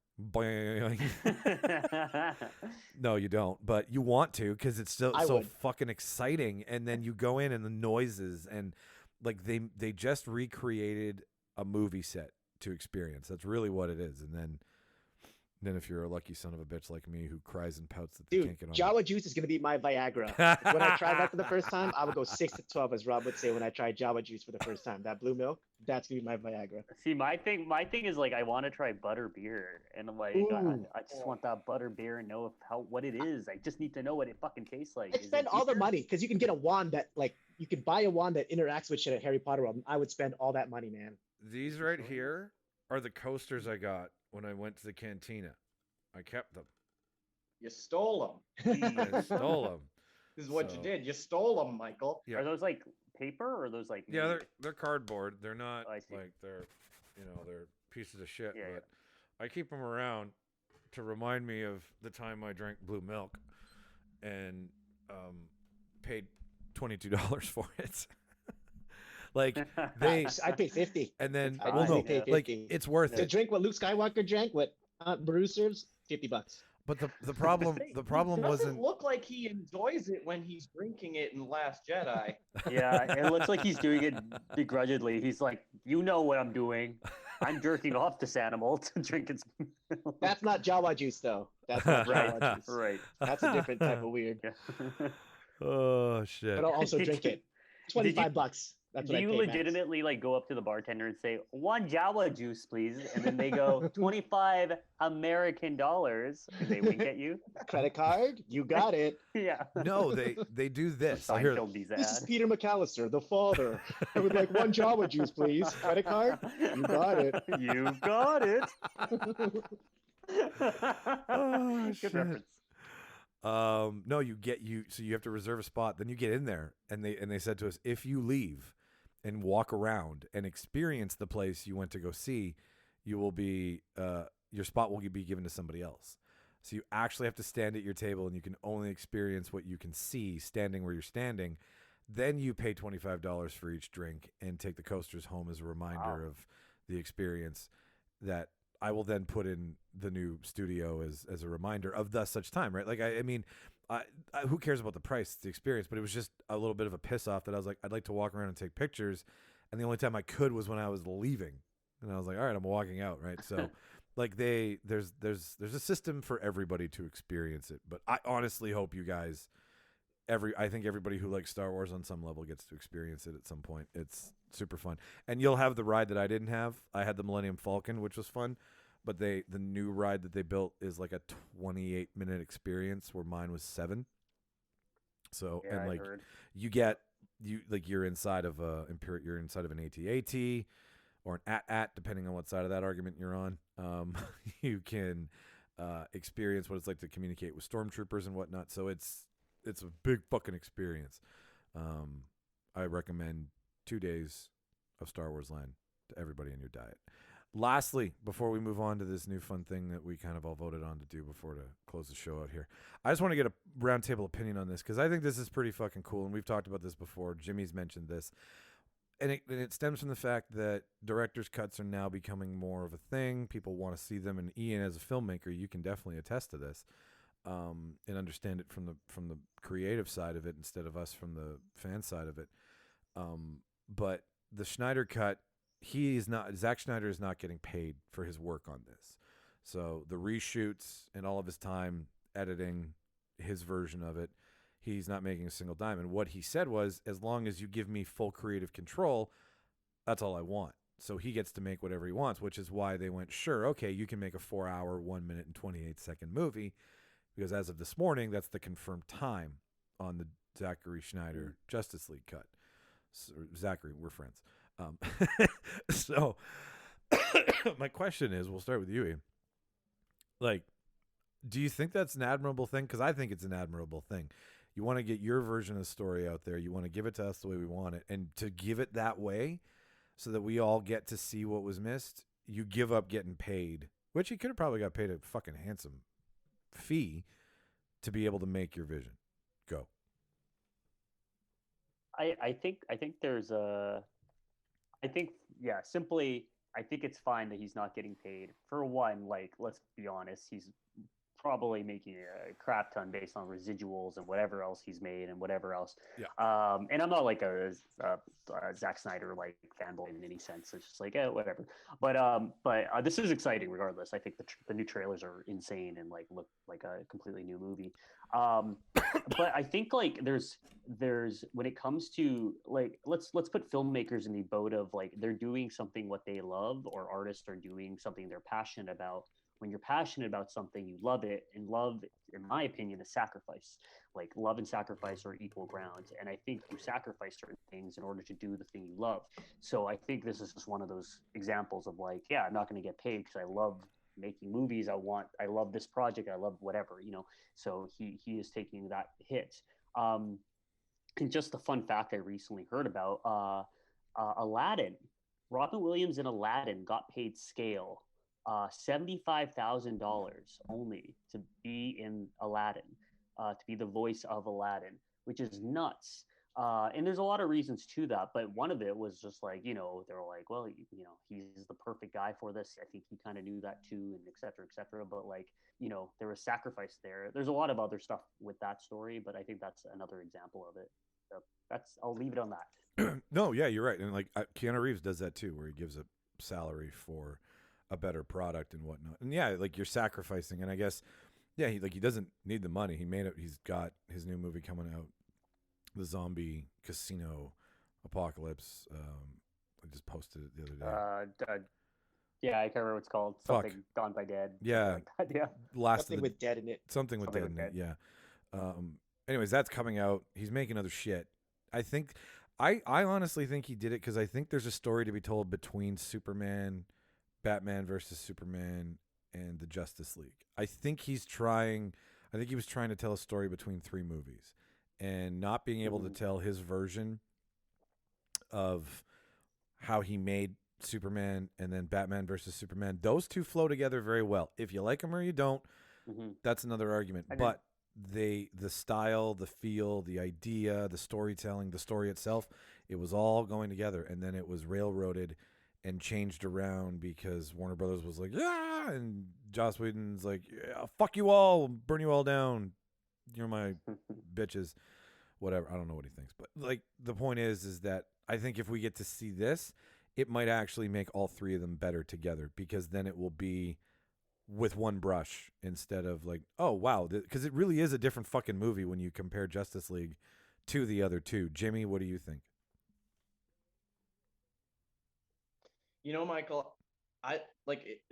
Speaker 1: No, you don't, but you want to because it's so fucking exciting. And then you go in and the noises and like they just recreated a movie set to experience. That's really what it is. And then if you're a lucky son of a bitch like me who cries and pouts that they can't get on.
Speaker 7: Java Juice is going to be my Viagra. When I tried that for the first time, I would go 6 to 12, as Rob would say when I tried Java Juice for the first time. That blue milk, that's going to be my Viagra.
Speaker 5: See, my thing is like I want to try butter beer, and I'm like I just want that butter beer and know what it is. I just need to know what it fucking tastes like.
Speaker 7: I'd spend all the money because you can get a wand that like you can buy a wand that interacts with shit at Harry Potter World. I would spend all that money, man.
Speaker 1: These right here are the coasters I got when I went to the cantina. I kept them.
Speaker 6: You stole them.
Speaker 1: I stole them.
Speaker 6: This is what you did. You stole them, Michael.
Speaker 1: Yeah.
Speaker 5: Are those like paper or are those like?
Speaker 1: Yeah, they're cardboard. They're not
Speaker 5: I see.
Speaker 1: like they're pieces of shit.
Speaker 5: Yeah,
Speaker 1: but I keep them around to remind me of the time I drank blue milk and paid $22 for it. Like
Speaker 7: I paid $50.
Speaker 1: And then
Speaker 7: I paid $50.
Speaker 1: like it's worth
Speaker 7: To
Speaker 1: it.
Speaker 7: drink what Luke Skywalker drank, what Bruce serves, $50.
Speaker 1: But the problem
Speaker 6: It
Speaker 1: the problem
Speaker 6: doesn't
Speaker 1: wasn't.
Speaker 6: look like he enjoys it when he's drinking it in The Last Jedi.
Speaker 5: Yeah, it looks like he's doing it begrudgingly. He's like, you know what I'm doing. I'm jerking off this animal to drink its milk.
Speaker 7: That's not Jawa juice, though. That's not
Speaker 5: right,
Speaker 7: Jawa juice.
Speaker 5: right.
Speaker 7: That's a different type of weird.
Speaker 5: Yeah.
Speaker 1: Oh shit!
Speaker 7: But I'll also
Speaker 5: Did
Speaker 7: drink
Speaker 5: you-
Speaker 7: it. $25. That's
Speaker 5: Do
Speaker 7: what I
Speaker 5: you
Speaker 7: pay max.
Speaker 5: legitimately like go up to the bartender and say, "1 Jawa juice, please," and then they go, "25 American dollars," and they wink at you?
Speaker 7: Credit card? You got it.
Speaker 5: Yeah.
Speaker 1: No, they do this. I hear.
Speaker 5: Seinfeld visa
Speaker 7: This is
Speaker 5: ad.
Speaker 7: Peter McAllister, the father. I would like 1 Jawa juice, please. Credit card? You got it.
Speaker 5: You got it.
Speaker 1: Oh,
Speaker 5: Good
Speaker 1: shit.
Speaker 5: reference.
Speaker 1: No, so you have to reserve a spot. Then you get in there, and they said to us, if you leave and walk around and experience the place you went to go see, you will be your spot will be given to somebody else. So you actually have to stand at your table, and you can only experience what you can see standing where you're standing. Then you pay $25 for each drink and take the coasters home as a reminder of the experience that I will then put in the new studio as a reminder of thus such time, right? Like, I mean, who cares about the price, the experience, but it was just a little bit of a piss off that I was like, I'd like to walk around and take pictures. And the only time I could was when I was leaving. And I was like, all right, I'm walking out. Right. So like there's a system for everybody to experience it. But I honestly hope you guys, I think everybody who likes Star Wars on some level gets to experience it at some point. It's super fun. And you'll have the ride that I didn't have. I had the Millennium Falcon, which was fun. But the new ride that they built is like a 28-minute experience where mine was 7. So
Speaker 5: Yeah,
Speaker 1: and
Speaker 5: I
Speaker 1: like
Speaker 5: heard.
Speaker 1: you're inside of an AT-AT or an AT-AT, depending on what side of that argument you're on. You can experience what it's like to communicate with stormtroopers and whatnot. So it's a big fucking experience. I recommend 2 days of Star Wars Land to everybody in your diet. Lastly, before we move on to this new fun thing that we kind of all voted on to do before to close the show out here, I just want to get a roundtable opinion on this because I think this is pretty fucking cool, and we've talked about this before. Jimmy's mentioned this, and it stems from the fact that director's cuts are now becoming more of a thing. People want to see them, and Ian, as a filmmaker, you can definitely attest to this and understand it from the creative side of it instead of us from the fan side of it. But the Snyder Cut. Zack Snyder is not getting paid for his work on this. So the reshoots and all of his time editing his version of it, he's not making a single dime. And what he said was, as long as you give me full creative control, that's all I want. So he gets to make whatever he wants, which is why they went, sure, okay, you can make a 4-hour, 1 minute and 28-second movie. Because as of this morning, that's the confirmed time on the Zachary Snyder Justice League cut. So, Zachary, we're friends. So my question is, we'll start with you, Ian. Like, do you think that's an admirable thing? Because I think it's an admirable thing. You want to get your version of the story out there. You want to give it to us the way we want it. And to give it that way so that we all get to see what was missed, you give up getting paid, which you could have probably got paid a fucking handsome fee to be able to make your vision. Go.
Speaker 5: I think there's simply I think it's fine that he's not getting paid. For one, like, let's be honest, he's probably making a crap ton based on residuals and whatever else he's made and whatever else.
Speaker 1: Yeah.
Speaker 5: And I'm not like a Zack Snyder like fanboy in any sense. It's just like whatever. But this is exciting regardless. I think the new trailers are insane and like look like a completely new movie. But I think like there's when it comes to like let's put filmmakers in the boat of like they're doing something what they love, or artists are doing something they're passionate about. When you're passionate about something, you love it, and love, in my opinion, is sacrifice. Like love and sacrifice are equal grounds, and I think you sacrifice certain things in order to do the thing you love. So I think this is just one of those examples of like, yeah, I'm not going to get paid because I love making movies. I love this project. I love whatever, you know. So he is taking that hit. And just a fun fact I recently heard about, Aladdin. Robin Williams in Aladdin got paid scale. $75,000 only to be in Aladdin, to be the voice of Aladdin, which is nuts. And there's a lot of reasons to that, but one of it was just like, you know, they were like, well, you know, he's the perfect guy for this. I think he kind of knew that too, and et cetera, et cetera. But like, you know, there was sacrifice there. There's a lot of other stuff with that story, but I think that's another example of it. So I'll leave it on that.
Speaker 1: No, yeah, you're right. And like Keanu Reeves does that too, where he gives a salary for a better product and whatnot. And yeah, like you're sacrificing. And I guess, yeah, he doesn't need the money. He's got his new movie coming out, the zombie casino apocalypse. I just posted it the other day.
Speaker 5: Yeah, I can't remember what it's called. Something Gone by Dead.
Speaker 1: Yeah.
Speaker 5: Like that, yeah.
Speaker 7: Something with dead in it.
Speaker 1: Something with dead in it. Yeah. Anyways, that's coming out. He's making other shit. I honestly think he did it because I think there's a story to be told between Superman, Batman versus Superman, and the Justice League. I think he was trying to tell a story between 3 movies, and not being able to tell his version of how he made Superman and then Batman versus Superman. Those two flow together very well. If you like them or you don't, that's another argument. But the style, the feel, the idea, the storytelling, the story itself, it was all going together, and then it was railroaded and changed around because Warner Brothers was like, yeah, and Joss Whedon's like, yeah, fuck you all, burn you all down, you're my bitches, whatever. I don't know what he thinks, but like the point is that I think if we get to see this, it might actually make all 3 of them better together, because then it will be with one brush instead of like, oh wow, because it really is a different fucking movie when you compare Justice League to the other 2. Jimmy, what do you think?
Speaker 6: You know, Michael,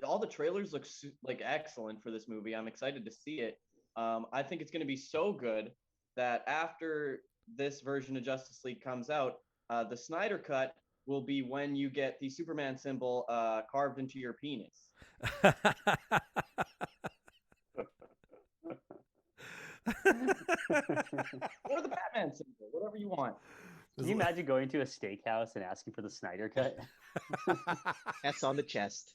Speaker 6: all the trailers look like excellent for this movie. I'm excited to see it. I think it's going to be so good that after this version of Justice League comes out, the Snyder Cut will be when you get the Superman symbol carved into your penis. Or the Batman symbol, whatever you want.
Speaker 5: Can you imagine going to a steakhouse and asking for the Snyder Cut?
Speaker 7: That's on the chest.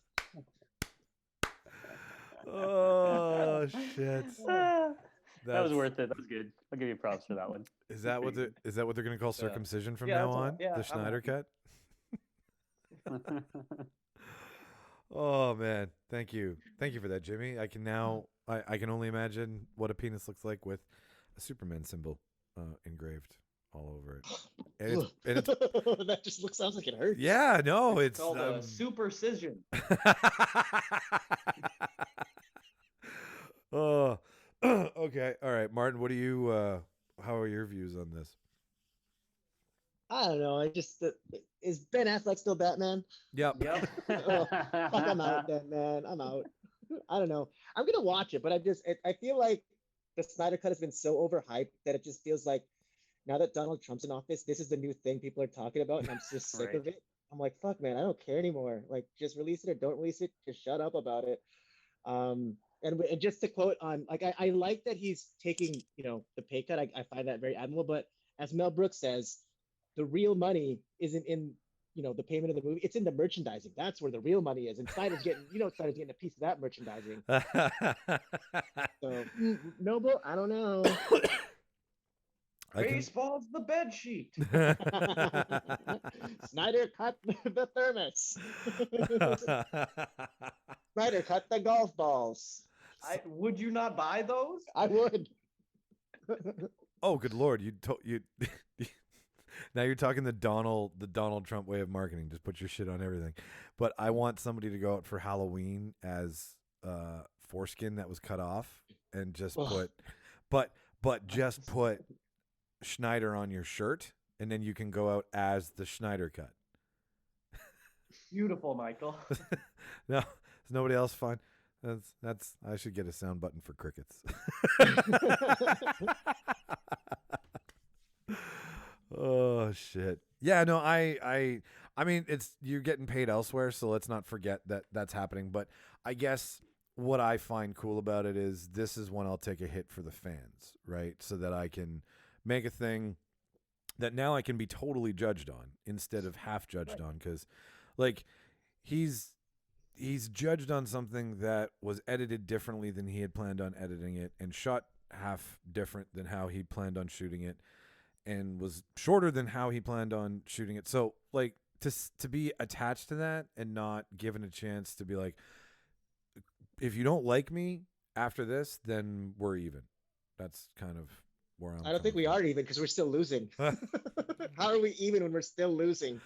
Speaker 1: Oh shit!
Speaker 5: That was worth it. That was good. I'll give you props for that one.
Speaker 1: Is that what they're going to call circumcision from now on? The Snyder Cut. Oh man, thank you for that, Jimmy. I can now I can only imagine what a penis looks like with a Superman symbol engraved all over it. And it's
Speaker 7: that just sounds like it hurts.
Speaker 1: Yeah, no, it's
Speaker 6: called a supercision.
Speaker 1: Oh, okay, all right, Martin. What do you? How are your views on this?
Speaker 7: I don't know. Is Ben Affleck still Batman?
Speaker 1: Yep.
Speaker 7: Oh, fuck, I'm out then, man. I'm out. I don't know. I'm gonna watch it, but I feel like the Snyder Cut has been so overhyped that it just feels like now that Donald Trump's in office, this is the new thing people are talking about, and I'm just sick of it. I'm like, fuck, man, I don't care anymore. Like, just release it or don't release it. Just shut up about it. And just to quote on, like, I like that he's taking, the pay cut. I find that very admirable. But as Mel Brooks says, the real money isn't in, the payment of the movie. It's in the merchandising. That's where the real money is. And Snyder's getting, Snyder's getting a piece of that merchandising. So, Noble, I don't know.
Speaker 6: Baseball's the bed sheet.
Speaker 7: Snyder cut the thermos. Snyder cut the golf balls.
Speaker 6: Would you not buy those?
Speaker 7: I would.
Speaker 1: Oh, good Lord! You now you're talking the Donald Trump way of marketing. Just put your shit on everything. But I want somebody to go out for Halloween as foreskin that was cut off, and just but just put Schneider on your shirt, and then you can go out as the Snyder Cut.
Speaker 6: Beautiful, Michael.
Speaker 1: No, is nobody else fine? That's. I should get a sound button for crickets. Oh shit. Yeah, no, I mean, you're getting paid elsewhere, so let's not forget that that's happening. But I guess what I find cool about it is this is when I'll take a hit for the fans, right? So that I can make a thing that now I can be totally judged on instead of half judged on, because like he's judged on something that was edited differently than he had planned on editing it and shot half different than how he planned on shooting it.
Speaker 8: and was shorter than how he planned on shooting it. So like to be attached to that and not given a chance to be like, if you don't like me after this, then we're even. That's kind of where I'm.
Speaker 7: I don't think we are even because we're still losing. How are we even when we're still losing?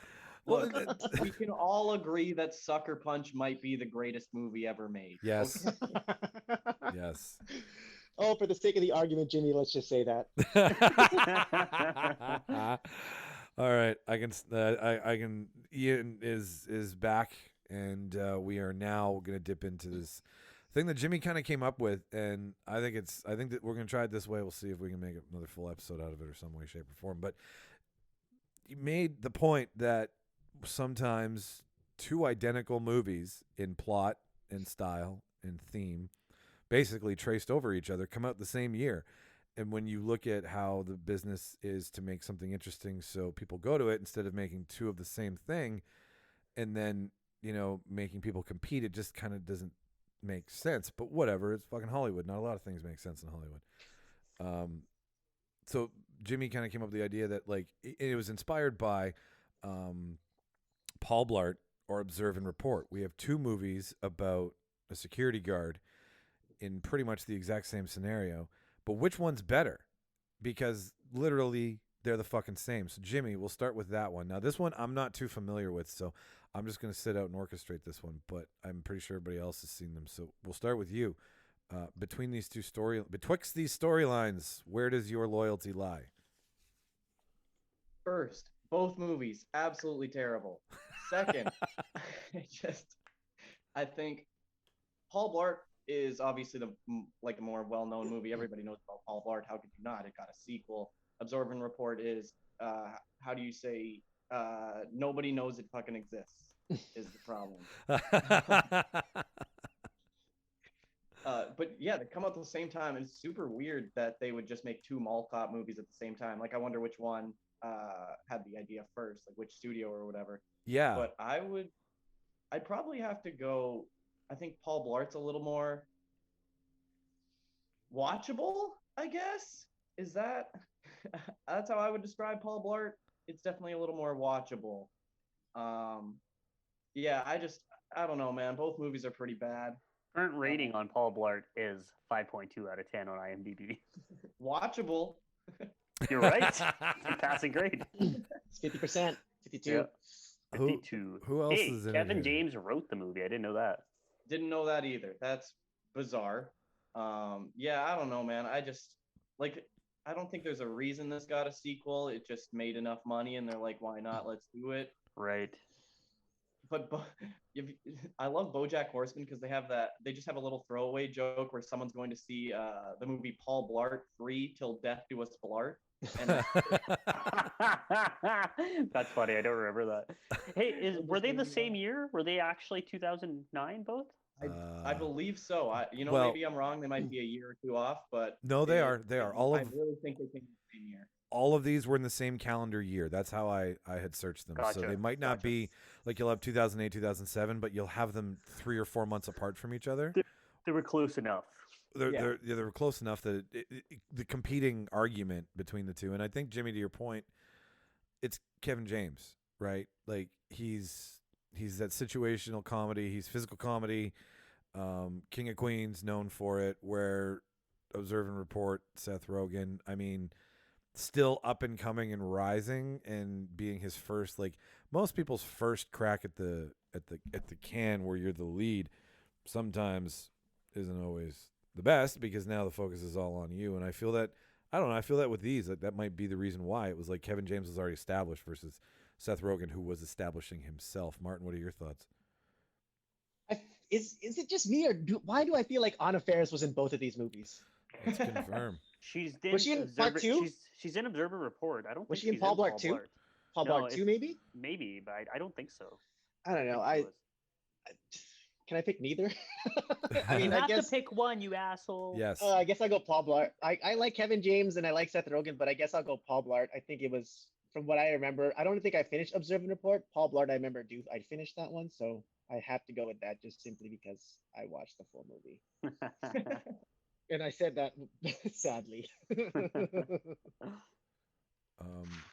Speaker 6: Look, we can all agree that Sucker Punch might be the greatest movie ever made.
Speaker 8: Yes.
Speaker 6: Okay?
Speaker 8: Yes.
Speaker 7: Oh, for the sake of the argument, Jimmy, let's just say that.
Speaker 8: All right, I can. Ian is back, and we are now gonna dip into this thing that Jimmy kind of came up with, and I think that we're gonna try it this way. We'll see if we can make another full episode out of it or some way, shape, or form. But you made the point that sometimes two identical movies in plot and style and theme, basically traced over each other, come out the same year. And when you look at how the business is to make something interesting so people go to it instead of making two of the same thing and then, making people compete, it just kind of doesn't make sense. But whatever, it's fucking Hollywood. Not a lot of things make sense in Hollywood. So Jimmy kind of came up with the idea that like it was inspired by Paul Blart or Observe and Report. We have two movies about a security guard in pretty much the exact same scenario. But which one's better? Because literally they're the fucking same. So Jimmy, we'll start with that one. Now this one I'm not too familiar with, so I'm just going to sit out and orchestrate this one. But I'm pretty sure everybody else has seen them. So we'll start with you. Betwixt these storylines, where does your loyalty lie?
Speaker 6: First, both movies absolutely terrible. Second, I think Paul Blart is obviously a more well-known movie. Everybody knows about Paul Blart. How could you not? It got a sequel. Observe and Report is how do you say nobody knows it fucking exists is the problem. But yeah, they come out at the same time. And it's super weird that they would just make two mall cop movies at the same time. Like I wonder which one had the idea first, like which studio or whatever.
Speaker 8: Yeah.
Speaker 6: But I'd probably have to go. I think Paul Blart's a little more watchable, I guess. Is that that's how I would describe Paul Blart? It's definitely a little more watchable. Yeah, I don't know, man. Both movies are pretty bad.
Speaker 5: Current rating on Paul Blart is 5.2 out of 10 on IMDb.
Speaker 6: Watchable.
Speaker 5: You're right. It's a passing grade.
Speaker 7: It's 50%, 52.
Speaker 5: Yeah. 52.
Speaker 8: Who else is in it
Speaker 5: Kevin
Speaker 8: here?
Speaker 5: James wrote the movie. I didn't know that.
Speaker 6: Didn't know that either. That's bizarre. Yeah, I don't know, man. I don't think there's a reason this got a sequel. It just made enough money, and they're like, why not? Let's do it.
Speaker 5: Right.
Speaker 6: But I love BoJack Horseman because they just have a little throwaway joke where someone's going to see the movie Paul Blart 3 Till Death Do Us Blart. And
Speaker 5: That's funny. I don't remember that. Hey, were they the same year? Were they actually 2009 both?
Speaker 6: I believe so.
Speaker 8: Well,
Speaker 6: maybe I'm wrong. They might be a year or two off, but
Speaker 8: No, they are. All
Speaker 6: I
Speaker 8: of
Speaker 6: really think they came in the same year.
Speaker 8: all of these were in the same calendar year. That's how I had searched them. So
Speaker 5: Gotcha.
Speaker 8: they might not be like you'll have 2008, 2007, but you'll have them 3 or 4 months apart from each other.
Speaker 5: They were close enough.
Speaker 8: They were close enough that the competing argument between the two. And I think, Jimmy, to your point, it's Kevin James, right? Like he's that situational comedy. He's physical comedy. King of Queens, known for it. Where Observe and Report, Seth Rogen. I mean, still up and coming and rising, and being his first, like most people's first crack at the can, where you're the lead, sometimes isn't always the best because now the focus is all on you. And I feel that I feel that with these, that might be the reason why it was like Kevin James was already established versus Seth Rogen, who was establishing himself. Martin, what are your thoughts?
Speaker 7: Is it just me, or why do I feel like Anna Faris was in both of these movies?
Speaker 8: Let's confirm.
Speaker 7: Was she in part 2?
Speaker 5: She's in Observe and Report. I don't
Speaker 7: Was
Speaker 5: think
Speaker 7: she in
Speaker 5: she's
Speaker 7: Paul Blart 2? Paul
Speaker 5: No,
Speaker 7: Blart 2, maybe?
Speaker 5: Maybe, but I don't think so.
Speaker 7: I don't know. Can I pick neither?
Speaker 5: You have to pick one, you asshole.
Speaker 8: Yes.
Speaker 7: I guess I'll go Paul Blart. I like Kevin James and I like Seth Rogen, but I guess I'll go Paul Blart. I think it was, from what I remember, I don't think I finished Observe and Report. Paul Blart, I remember I finished that one, so I have to go with that just simply because I watched the full movie. And I said that sadly.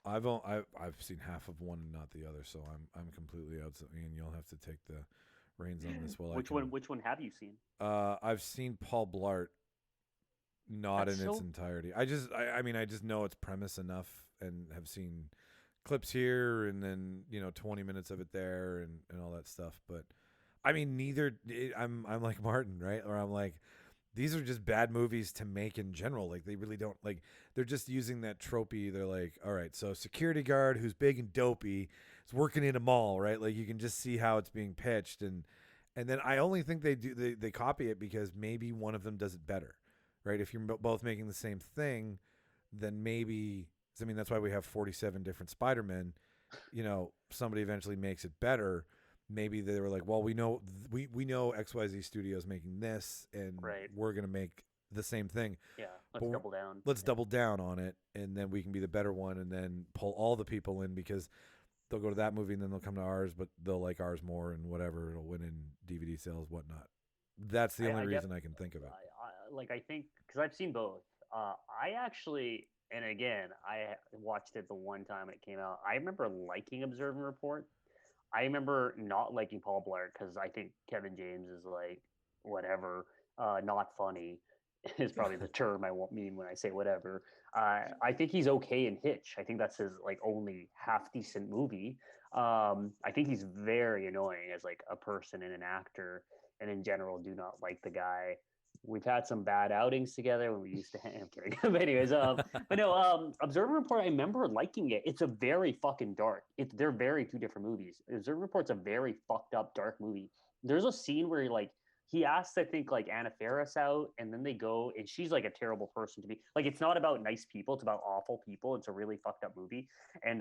Speaker 8: I've seen half of one and not the other, so I'm completely out. So Ian, you'll have to take the reins on this. While
Speaker 5: Which one have you seen?
Speaker 8: I've seen Paul Blart, not
Speaker 5: That's
Speaker 8: in its
Speaker 5: so-
Speaker 8: entirety. I mean, I just know its premise enough and have seen clips here and then 20 minutes of it there and all that stuff. But I mean, I'm like Martin, right? Or I'm like, these are just bad movies to make in general. Like they really don't like. They're just using that tropey. They're like, all right, so security guard who's big and dopey is working in a mall, right? Like you can just see how it's being pitched, and then I only think they copy it because maybe one of them does it better, right? If you're both making the same thing, then maybe. I mean, that's why we have 47 different Spider-Men. Somebody eventually makes it better. Maybe they were like, well, we know XYZ Studios making this, and we're gonna make the same thing.
Speaker 5: Yeah, let's double down.
Speaker 8: Let's double down on it, and then we can be the better one, and then pull all the people in because they'll go to that movie and then they'll come to ours, but they'll like ours more and whatever. It'll win in DVD sales, whatnot. That's the only reason I can think of it.
Speaker 5: I think because I've seen both. I actually, and again, I watched it the one time it came out. I remember liking Observe and Report. I remember not liking Paul Blart because I think Kevin James is like whatever, not funny is probably the term I won't mean when I say whatever. I think he's okay in Hitch. I think that's his like only half decent movie. I think he's very annoying as like a person and an actor, and in general do not like the guy. We've had some bad outings together when we used to hang. I'm kidding. But anyways, but no, Observer Report, I remember liking it. It's a very fucking dark. They're very two different movies. Observer Report's a very fucked up dark movie. There's a scene where he asks, I think, like Anna Faris out, and then they go, and she's like a terrible person to be. Like, it's not about nice people; it's about awful people. It's a really fucked up movie, and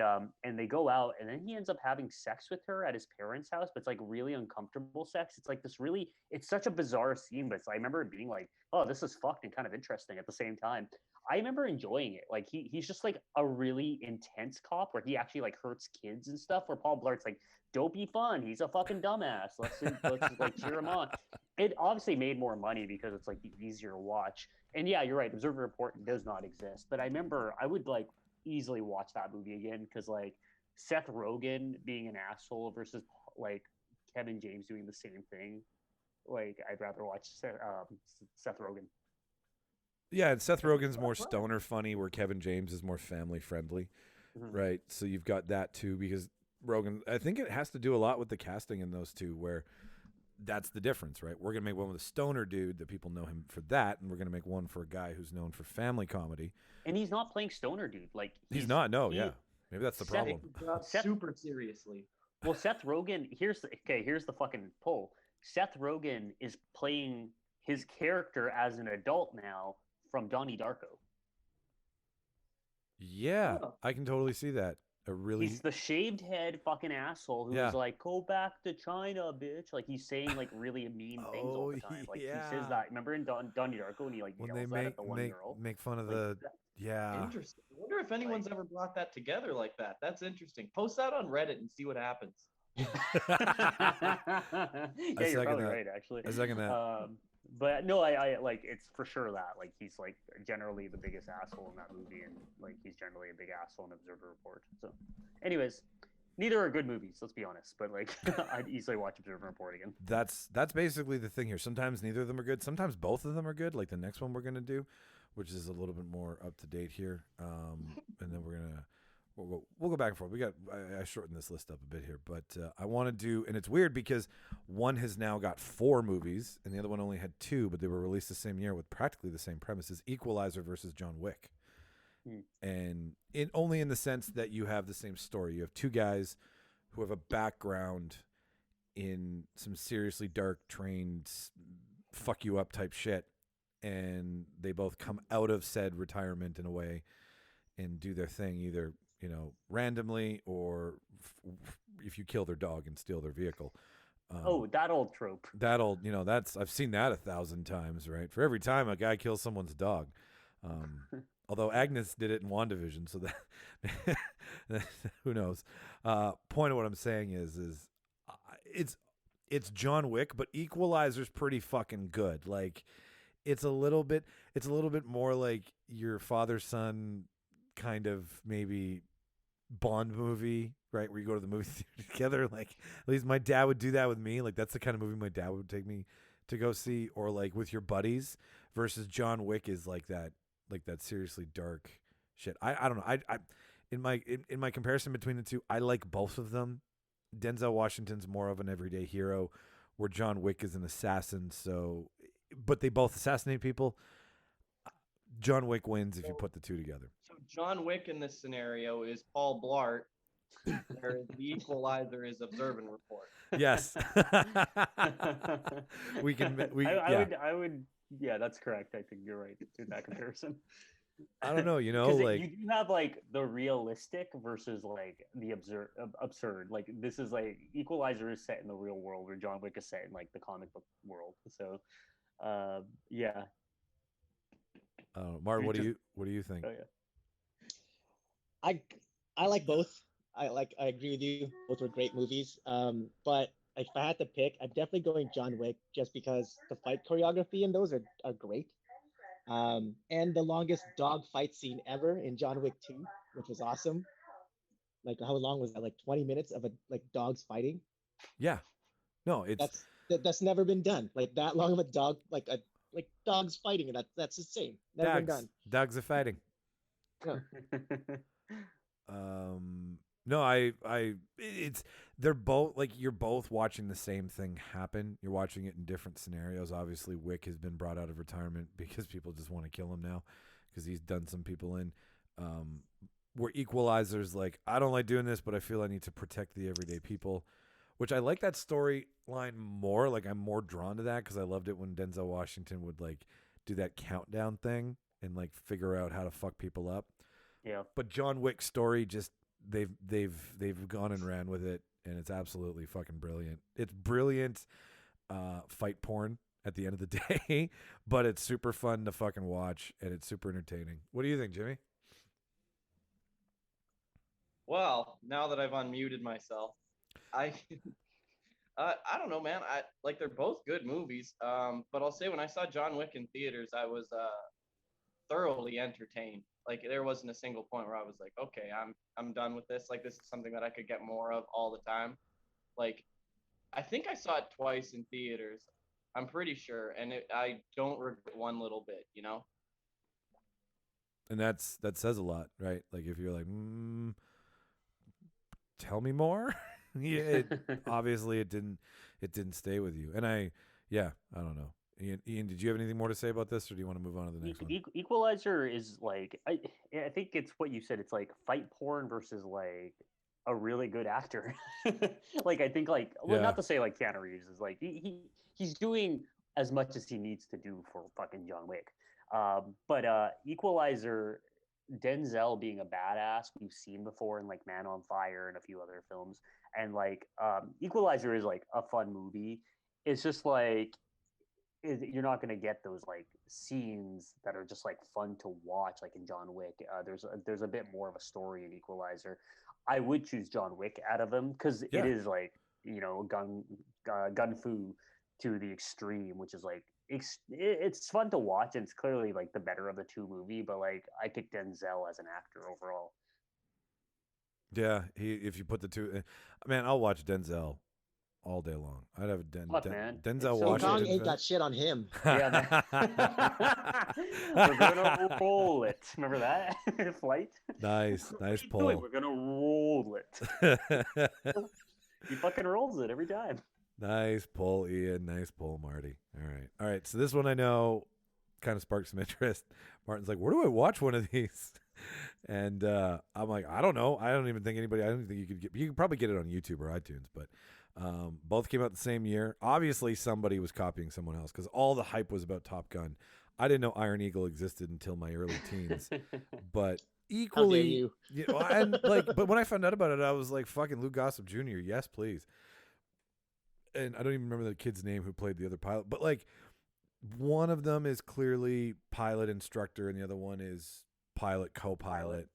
Speaker 5: they go out, and then he ends up having sex with her at his parents' house, but it's like really uncomfortable sex. It's like this really, it's such a bizarre scene, but I remember it being like, oh, this is fucked and kind of interesting at the same time. I remember enjoying it. Like he's just like a really intense cop where he actually like hurts kids and stuff. Where Paul Blart's like dopey fun. He's a fucking dumbass. Let's like cheer him on. It obviously made more money because it's like easier to watch. And yeah, you're right. Observer Report does not exist. But I remember I would like easily watch that movie again because like Seth Rogen being an asshole versus like Kevin James doing the same thing. Like I'd rather watch Seth Rogen.
Speaker 8: Yeah, and Seth Rogen's more stoner funny, where Kevin James is more family friendly, right? So you've got that too, because Rogen, I think it has to do a lot with the casting in those two, where that's the difference, right? We're gonna make one with a stoner dude that people know him for that, and we're gonna make one for a guy who's known for family comedy.
Speaker 5: And he's not playing stoner dude, like
Speaker 8: he's not. No, yeah, maybe that's the problem.
Speaker 6: Super seriously.
Speaker 5: Well, Seth Rogen, here's the fucking poll. Seth Rogen is playing his character as an adult now from Donnie Darko.
Speaker 8: Yeah, I can totally see that.
Speaker 5: He's the shaved head fucking asshole who's like, go back to China, bitch. Like he's saying like really mean things all the time. Like he says that. Remember in Donnie Darko when he like yells at the one girl?
Speaker 8: Make fun of
Speaker 6: Interesting. I wonder if anyone's ever brought that together like that. That's interesting. Post that on Reddit and see what happens.
Speaker 5: Yeah, you're probably right, actually.
Speaker 8: I second that.
Speaker 5: But no, I like it's for sure that like he's like generally the biggest asshole in that movie, and like he's generally a big asshole in Observer Report. So, anyways, neither are good movies. Let's be honest. But like, I'd easily watch Observer Report again.
Speaker 8: That's basically the thing here. Sometimes neither of them are good. Sometimes both of them are good. Like the next one we're gonna do, which is a little bit more up to date here. And then we'll go back and forth. I shortened this list up a bit here, but I want to do, and it's weird because one has now got 4 movies and the other one only had 2, but they were released the same year with practically the same premises: Equalizer versus John Wick. And only in the sense that you have the same story. You have 2 guys who have a background in some seriously dark, trained, fuck you up type shit, and they both come out of said retirement in a way and do their thing, either randomly, or if you kill their dog and steal their vehicle.
Speaker 5: That old trope.
Speaker 8: I've seen that 1,000 times, right? For every time a guy kills someone's dog. Although Agnes did it in WandaVision, so that who knows? Point of what I'm saying is it's John Wick, but Equalizer's pretty fucking good. Like it's a little bit more like your father-son kind of maybe Bond movie, right, where you go to the movie theater together. Like, at least my dad would do that with me. Like, that's the kind of movie my dad would take me to go see, or like with your buddies. Versus John Wick is like that seriously dark shit. I don't know. I in my comparison between the two, I like both of them. Denzel Washington's more of an everyday hero, where John Wick is an assassin. So, but they both assassinate people. John Wick wins if you put the two together.
Speaker 6: So John Wick in this scenario is Paul Blart, whereas the Equalizer is Observe and Report.
Speaker 8: Yes.
Speaker 5: I would. Yeah, that's correct. I think you're right in that comparison.
Speaker 8: I don't know, like
Speaker 5: you do have like the realistic versus like the absurd. Like this is like Equalizer is set in the real world, where John Wick is set in like the comic book world. So, yeah.
Speaker 8: Mark, what do you think?
Speaker 5: Oh yeah.
Speaker 7: I like both. I agree with you. Both were great movies. But if I had to pick, I'm definitely going John Wick, just because the fight choreography in those are great. And the longest dog fight scene ever in John Wick 2, which was awesome. Like, how long was that? Like 20 minutes of dogs fighting?
Speaker 8: Yeah. No,
Speaker 7: that's never been done. Like that long of a dog, like dogs fighting, and that's insane. Never been done.
Speaker 8: Dogs are fighting.
Speaker 7: Yeah.
Speaker 8: No, they're both, like, you're both watching the same thing happen. You're watching it in different scenarios. Obviously, Wick has been brought out of retirement because people just want to kill him now because he's done some people in. Where Equalizer's like, I don't like doing this, but I feel I need to protect the everyday people, which I like that storyline more. Like, I'm more drawn to that because I loved it when Denzel Washington would like do that countdown thing and like figure out how to fuck people up.
Speaker 5: Yeah.
Speaker 8: But John Wick's story, just they've gone and ran with it, and it's absolutely fucking brilliant. It's brilliant fight porn at the end of the day, but it's super fun to fucking watch, and it's super entertaining. What do you think, Jimmy?
Speaker 6: Well, now that I've unmuted myself, I don't know, man. I like, they're both good movies. But I'll say, when I saw John Wick in theaters, I was thoroughly entertained. Like, there wasn't a single point where I was like, okay, I'm done with this. Like, this is something that I could get more of all the time. Like, I think I saw it twice in theaters. I'm pretty sure, and I don't regret one little bit,
Speaker 8: And that says a lot, right? Like, if you're like, tell me more. Yeah, obviously it didn't stay with you. And I don't know. Ian, did you have anything more to say about this, or do you want to move on to the next one?
Speaker 5: Equalizer is like, I think it's what you said. It's like fight porn versus like a really good actor. Like, I think, like, well, not to say like Keanu Reeves is like he's doing as much as he needs to do for fucking John Wick. But Equalizer, Denzel being a badass, we've seen before in like Man on Fire and a few other films. And like Equalizer is like a fun movie. It's just like, you're not going to get those like scenes that are just like fun to watch like in John Wick. There's a bit more of a story in Equalizer. I would choose John Wick out of them because it is like, gun fu to the extreme, which is like it's fun to watch, and it's clearly like the better of the two movie. But like, I pick Denzel as an actor overall.
Speaker 8: Yeah, if you put the two, man, I'll watch Denzel all day long. I'd have Denzel
Speaker 7: so
Speaker 8: Washington.
Speaker 7: Kong ain't got shit on him.
Speaker 5: Yeah, we're gonna roll it. Remember that flight?
Speaker 8: Nice pull.
Speaker 5: We're gonna roll it. He fucking rolls it every time.
Speaker 8: Nice pull, Ian. Nice pull, Marty. All right. So this one I know kind of sparked some interest. Martin's like, where do I watch one of these? And I'm like, I don't know. I don't think you could probably get it on YouTube or iTunes, but both came out the same year. Obviously, somebody was copying someone else because all the hype was about Top Gun. I didn't know Iron Eagle existed until my early teens, but equally, but when I found out about it, I was like, fucking Lou Gossett Jr. Yes, please. And I don't even remember the kid's name who played the other pilot, but like, one of them is clearly pilot instructor and the other one is pilot co-pilot.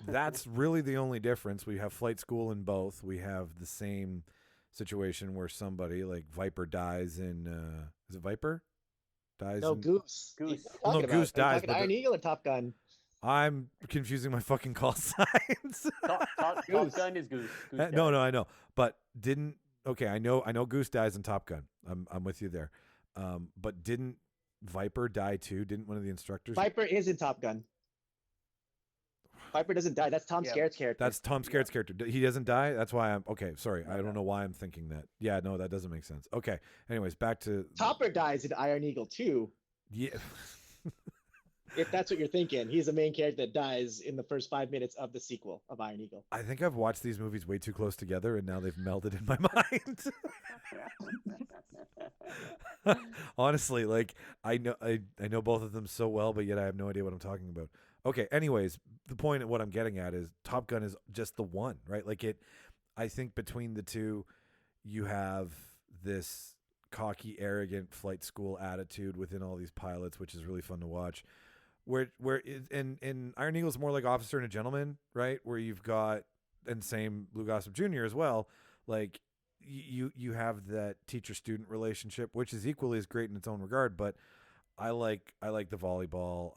Speaker 8: That's really the only difference. We have flight school in both. We have the same situation where somebody like Viper dies in is it Viper? Dies
Speaker 7: No,
Speaker 8: in...
Speaker 7: Goose.
Speaker 5: Goose.
Speaker 8: Well, no, Goose dies.
Speaker 7: Iron Eagle or Top Gun?
Speaker 8: I'm confusing my fucking call signs.
Speaker 5: Top Gun is Goose. Goose
Speaker 8: No,
Speaker 5: dies.
Speaker 8: I know, but didn't. Okay, I know Goose dies in Top Gun. I'm with you there. But didn't Viper die too? Didn't one of the instructors?
Speaker 7: Viper is in Top Gun. Viper doesn't die. That's Tom
Speaker 5: Yeah.
Speaker 7: Skerritt's character.
Speaker 8: That's Tom Skerritt's character. He doesn't die. That's why I'm okay. Sorry, I don't know why I'm thinking that. Yeah, no, that doesn't make sense. Okay. Anyways, back to
Speaker 7: Topper dies in Iron Eagle too.
Speaker 8: Yeah.
Speaker 7: If that's what you're thinking, he's the main character that dies in the first 5 minutes of the sequel of Iron Eagle.
Speaker 8: I think I've watched these movies way too close together, and now they've melded in my mind. Honestly, like I know both of them so well, but yet I have no idea what I'm talking about. Okay. Anyways, the point of what I'm getting at is Top Gun is just the one, right? Like I think between the two, you have this cocky, arrogant flight school attitude within all these pilots, which is really fun to watch. In Iron Eagle is more like Officer and a Gentleman, right? Where you've got, and same Lou Gossett Jr. as well. Like you have that teacher-student relationship, which is equally as great in its own regard. But I like the volleyball,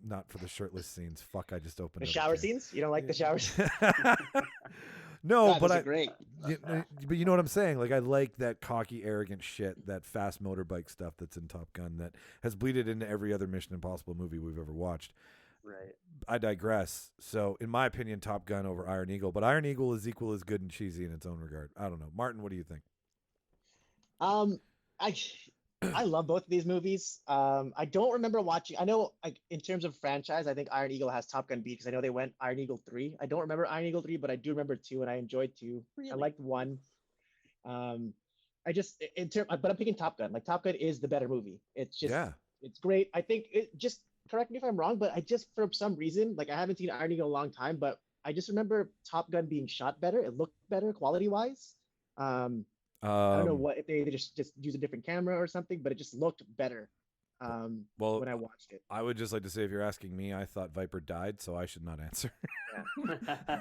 Speaker 8: not for the shirtless scenes. Fuck, I just opened
Speaker 7: The
Speaker 8: up a
Speaker 7: shower
Speaker 8: can.
Speaker 7: scenes? You don't like the shower scenes?
Speaker 8: No,
Speaker 7: God,
Speaker 8: but
Speaker 7: those are great.
Speaker 8: But you know what I'm saying? Like I like that cocky, arrogant shit, that fast motorbike stuff that's in Top Gun that has bleeded into every other Mission Impossible movie we've ever watched.
Speaker 5: Right.
Speaker 8: I digress. So, in my opinion, Top Gun over Iron Eagle, but Iron Eagle is equal as good and cheesy in its own regard. I don't know, Martin. What do you think?
Speaker 7: I love both of these movies. I don't remember watching. I know, like in terms of franchise, I think Iron Eagle has Top Gun beat because I know they went Iron Eagle 3. I don't remember Iron Eagle 3, but I do remember 2, and I enjoyed 2.
Speaker 5: Really?
Speaker 7: I liked 1. I just but I'm picking Top Gun. Like Top Gun is the better movie. It's just it's great. I think it just correct me if I'm wrong, but I just for some reason like I haven't seen Iron Eagle in a long time, but I just remember Top Gun being shot better. It looked better quality wise. I don't know what if they just use a different camera or something, but it just looked better
Speaker 8: Well,
Speaker 7: when I watched it.
Speaker 8: I would just like to say, if you're asking me, I thought Viper died, so I should not answer.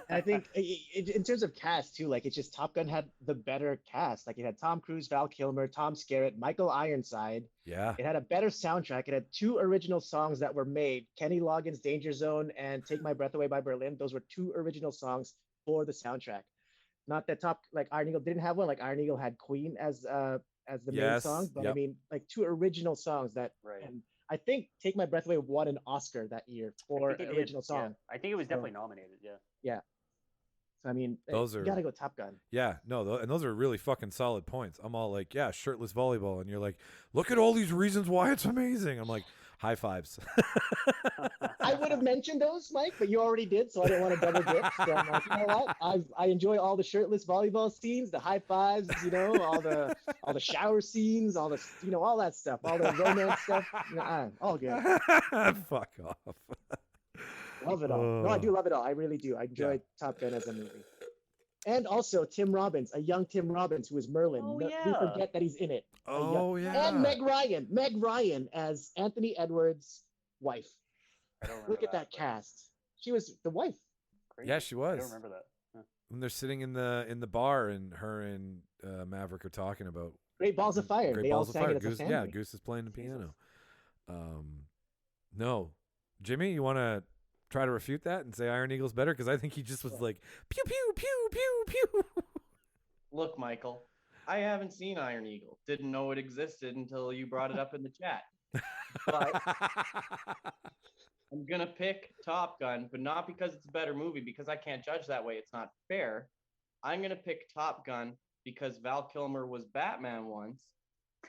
Speaker 7: I think in terms of cast too, like it's just Top Gun had the better cast. Like it had Tom Cruise, Val Kilmer, Tom Skerritt, Michael Ironside.
Speaker 8: Yeah.
Speaker 7: It had a better soundtrack. It had 2 original songs that were made: Kenny Loggins' "Danger Zone" and "Take My Breath Away" by Berlin. Those were 2 original songs for the soundtrack. Not that Iron Eagle didn't have one. Like Iron Eagle had Queen as the main song, but I mean like 2 original songs that.
Speaker 5: Right.
Speaker 7: And I think "Take My Breath Away" won an Oscar that year for
Speaker 5: I think it
Speaker 7: original
Speaker 5: did,
Speaker 7: song.
Speaker 5: yeah. I think it was definitely nominated. Yeah.
Speaker 7: Yeah. So I mean,
Speaker 8: Those
Speaker 7: you
Speaker 8: are-
Speaker 7: gotta go Top Gun.
Speaker 8: Yeah, no, and those are really fucking solid points. I'm all like, yeah, shirtless volleyball, and you're like, look at all these reasons why it's amazing. I'm like, high fives.
Speaker 7: I would have mentioned those, Mike, but you already did, so I didn't want to double dip. So I'm like, you know what? I enjoy all the shirtless volleyball scenes, the high fives, all the shower scenes, all that stuff, all the romance stuff. All good.
Speaker 8: Fuck off.
Speaker 7: Love it all. No, I do love it all. I really do. I enjoyed Top Gun as a movie. And also Tim Robbins, a young Tim Robbins who is Merlin.
Speaker 5: Oh,
Speaker 7: We
Speaker 5: yeah.
Speaker 7: forget that he's in it.
Speaker 8: Oh, yeah.
Speaker 7: And Meg Ryan as Anthony Edwards' wife.
Speaker 5: I don't remember
Speaker 7: Look at that
Speaker 5: but
Speaker 7: cast. She was the wife.
Speaker 5: crazy.
Speaker 8: Yeah, she
Speaker 5: I
Speaker 8: was.
Speaker 5: don't remember that. Huh.
Speaker 8: When they're sitting in the bar, and her and Maverick are talking about
Speaker 7: Great Balls of Fire.
Speaker 8: Great
Speaker 7: They
Speaker 8: Balls
Speaker 7: all
Speaker 8: of
Speaker 7: sang
Speaker 8: Fire.
Speaker 7: it as a
Speaker 8: Goose,
Speaker 7: family.
Speaker 8: yeah, Goose is playing the piano. No, Jimmy, you want to try to refute that and say Iron Eagle's better? Because I think he just was like pew pew pew pew pew.
Speaker 6: Look, Michael, I haven't seen Iron Eagle. Didn't know it existed until you brought it up in the chat. But I'm gonna pick Top Gun, but not because it's a better movie, because I can't judge that way. It's not fair. I'm gonna pick Top Gun because Val Kilmer was Batman once,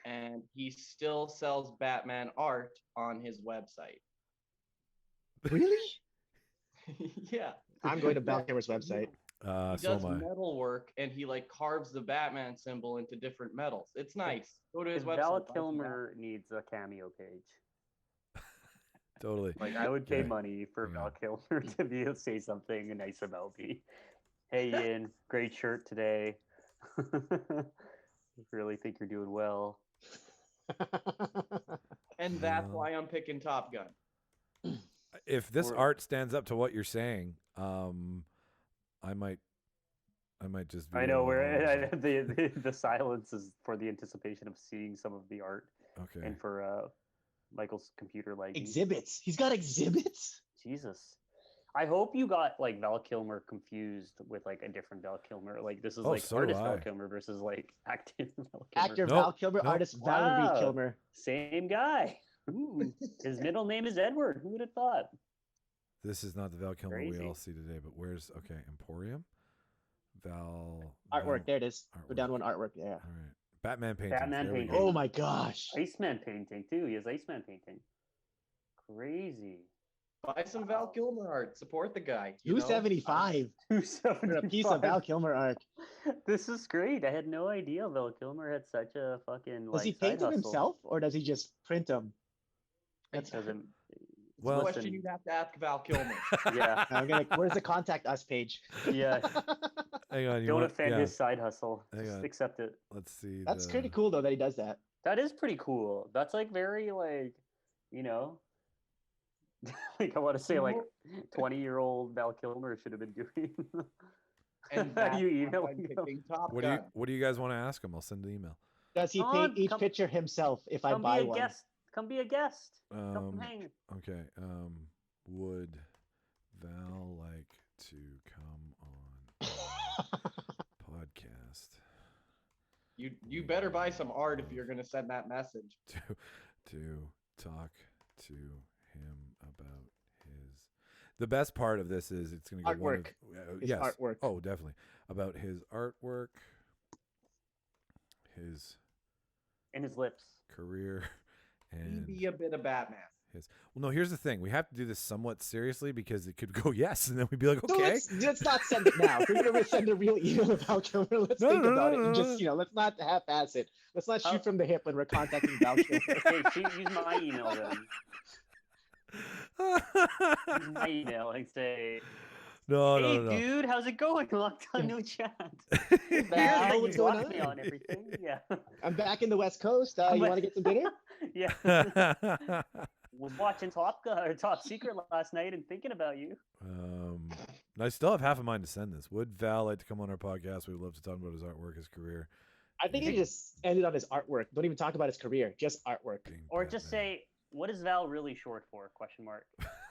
Speaker 6: and he still sells Batman art on his website.
Speaker 7: Really?
Speaker 6: Yeah.
Speaker 7: I'm going to Val Kilmer's website.
Speaker 6: He
Speaker 8: So
Speaker 6: does
Speaker 8: am I.
Speaker 6: metal work, and he like carves the Batman symbol into different metals. It's nice. Go to his website.
Speaker 5: Val
Speaker 6: buy some
Speaker 5: Kilmer needs a cameo page.
Speaker 8: Totally.
Speaker 5: Like I would pay
Speaker 8: Okay.
Speaker 5: money for
Speaker 8: Yeah.
Speaker 5: Val Kilmer to be able to say something nice about me. Hey Ian, great shirt today. Really think you're doing well.
Speaker 6: And that's
Speaker 8: Yeah.
Speaker 6: why I'm picking Top Gun.
Speaker 8: If this
Speaker 5: Or-
Speaker 8: art stands up to what you're saying, I might just. Be
Speaker 5: I know
Speaker 8: where
Speaker 5: where the silence is for the anticipation of seeing some of the art
Speaker 8: Okay.
Speaker 5: and for Michael's computer lagging.
Speaker 7: Exhibits. He's got exhibits.
Speaker 5: Jesus. I hope you got like Val Kilmer confused with like a different Val Kilmer. Like this is
Speaker 8: Oh,
Speaker 5: like
Speaker 8: so do
Speaker 5: artist Val
Speaker 8: I.
Speaker 5: Kilmer versus like actor Val Kilmer.
Speaker 7: Actor
Speaker 8: Nope,
Speaker 7: Val Kilmer,
Speaker 8: nope.
Speaker 7: artist Valerie
Speaker 5: Wow.
Speaker 7: Kilmer.
Speaker 5: Same guy. Ooh, his middle name is Edward. Who would have thought?
Speaker 8: This is not the Val Kilmer we
Speaker 5: Crazy.
Speaker 8: all see today, but where's Emporium? Val
Speaker 7: Artwork, there it is. Go
Speaker 8: Artwork.
Speaker 7: down one artwork. Yeah.
Speaker 8: All right. Batman painting.
Speaker 5: Batman painting.
Speaker 7: Oh my gosh.
Speaker 5: Iceman painting too. He has Iceman painting. Crazy.
Speaker 6: Buy some Val Kilmer art. Support the guy. you know?
Speaker 7: 275 for a piece of Val Kilmer art.
Speaker 5: This is great. I had no idea Val Kilmer had such a fucking.
Speaker 7: Does he paint them himself or does he just print them?
Speaker 5: That doesn't.
Speaker 8: Well,
Speaker 6: It's a question you'd have to ask Val Kilmer.
Speaker 5: Yeah.
Speaker 7: Where's the contact us page?
Speaker 5: Yeah.
Speaker 8: Hang on. You
Speaker 5: Don't
Speaker 8: want,
Speaker 5: offend
Speaker 8: yeah,
Speaker 5: his side hustle.
Speaker 8: Hang
Speaker 5: Just
Speaker 8: on.
Speaker 5: accept it.
Speaker 8: Let's see.
Speaker 7: That's
Speaker 8: the-
Speaker 7: pretty cool though that he does that.
Speaker 5: That is pretty cool. That's like very like, you know, like I want to say like 20-year-old Val Kilmer should have been doing.
Speaker 6: And
Speaker 5: You
Speaker 6: that's
Speaker 5: email
Speaker 6: why I'm
Speaker 5: him.
Speaker 6: picking Top
Speaker 8: What
Speaker 6: Gun.
Speaker 8: do you guys want to ask him? I'll send the email.
Speaker 7: Does he
Speaker 5: Come
Speaker 7: paint
Speaker 5: on,
Speaker 7: each
Speaker 5: come-
Speaker 7: picture himself if I
Speaker 5: Come
Speaker 7: buy
Speaker 5: be a
Speaker 7: one?
Speaker 5: guest. Come be a guest. Come
Speaker 8: Um,
Speaker 5: hang.
Speaker 8: Okay. Would Val like to come on podcast
Speaker 6: You better buy some art if you're gonna send that message.
Speaker 8: to talk to him about his? The best part of this is it's going to go one of,
Speaker 7: Artwork. His
Speaker 8: yes.
Speaker 7: artwork.
Speaker 8: Oh, definitely about his artwork, his
Speaker 5: In his lips.
Speaker 8: career, and
Speaker 6: Be a bit of Batman.
Speaker 8: his. Well, no. Here's the thing: we have to do this somewhat seriously because it could go yes, and then we'd be like,
Speaker 7: No,
Speaker 8: okay.
Speaker 7: let's not send it now. If we're gonna send a real email about Kilmer, let's
Speaker 8: No,
Speaker 7: think
Speaker 8: no,
Speaker 7: about
Speaker 8: no,
Speaker 7: it and
Speaker 8: no,
Speaker 7: just let's not half-ass it. Let's not shoot
Speaker 5: Oh.
Speaker 7: from the hip when we're contacting Val Kilmer.
Speaker 5: Hey, use my email then. Use my email and say,
Speaker 8: No,
Speaker 5: hey,
Speaker 8: no.
Speaker 5: dude, how's it going? Long time no chat.
Speaker 7: Val,
Speaker 5: Weird that you
Speaker 7: what's going
Speaker 5: blocked me
Speaker 7: on?
Speaker 5: on everything. Yeah.
Speaker 7: I'm back in the West Coast.
Speaker 5: I'm
Speaker 7: You
Speaker 5: like-
Speaker 7: want to get some dinner?
Speaker 5: Yeah. Was watching Top Gun or Top Secret last night and thinking about you.
Speaker 8: I still have half a mind to send this. Would Val like to come on our podcast? We'd love to talk about his artwork, his career.
Speaker 7: I think he just ended on his artwork. Don't even talk about his career, just artwork.
Speaker 8: being
Speaker 5: Or just
Speaker 8: Batman.
Speaker 5: say, what is Val really short for? Question mark.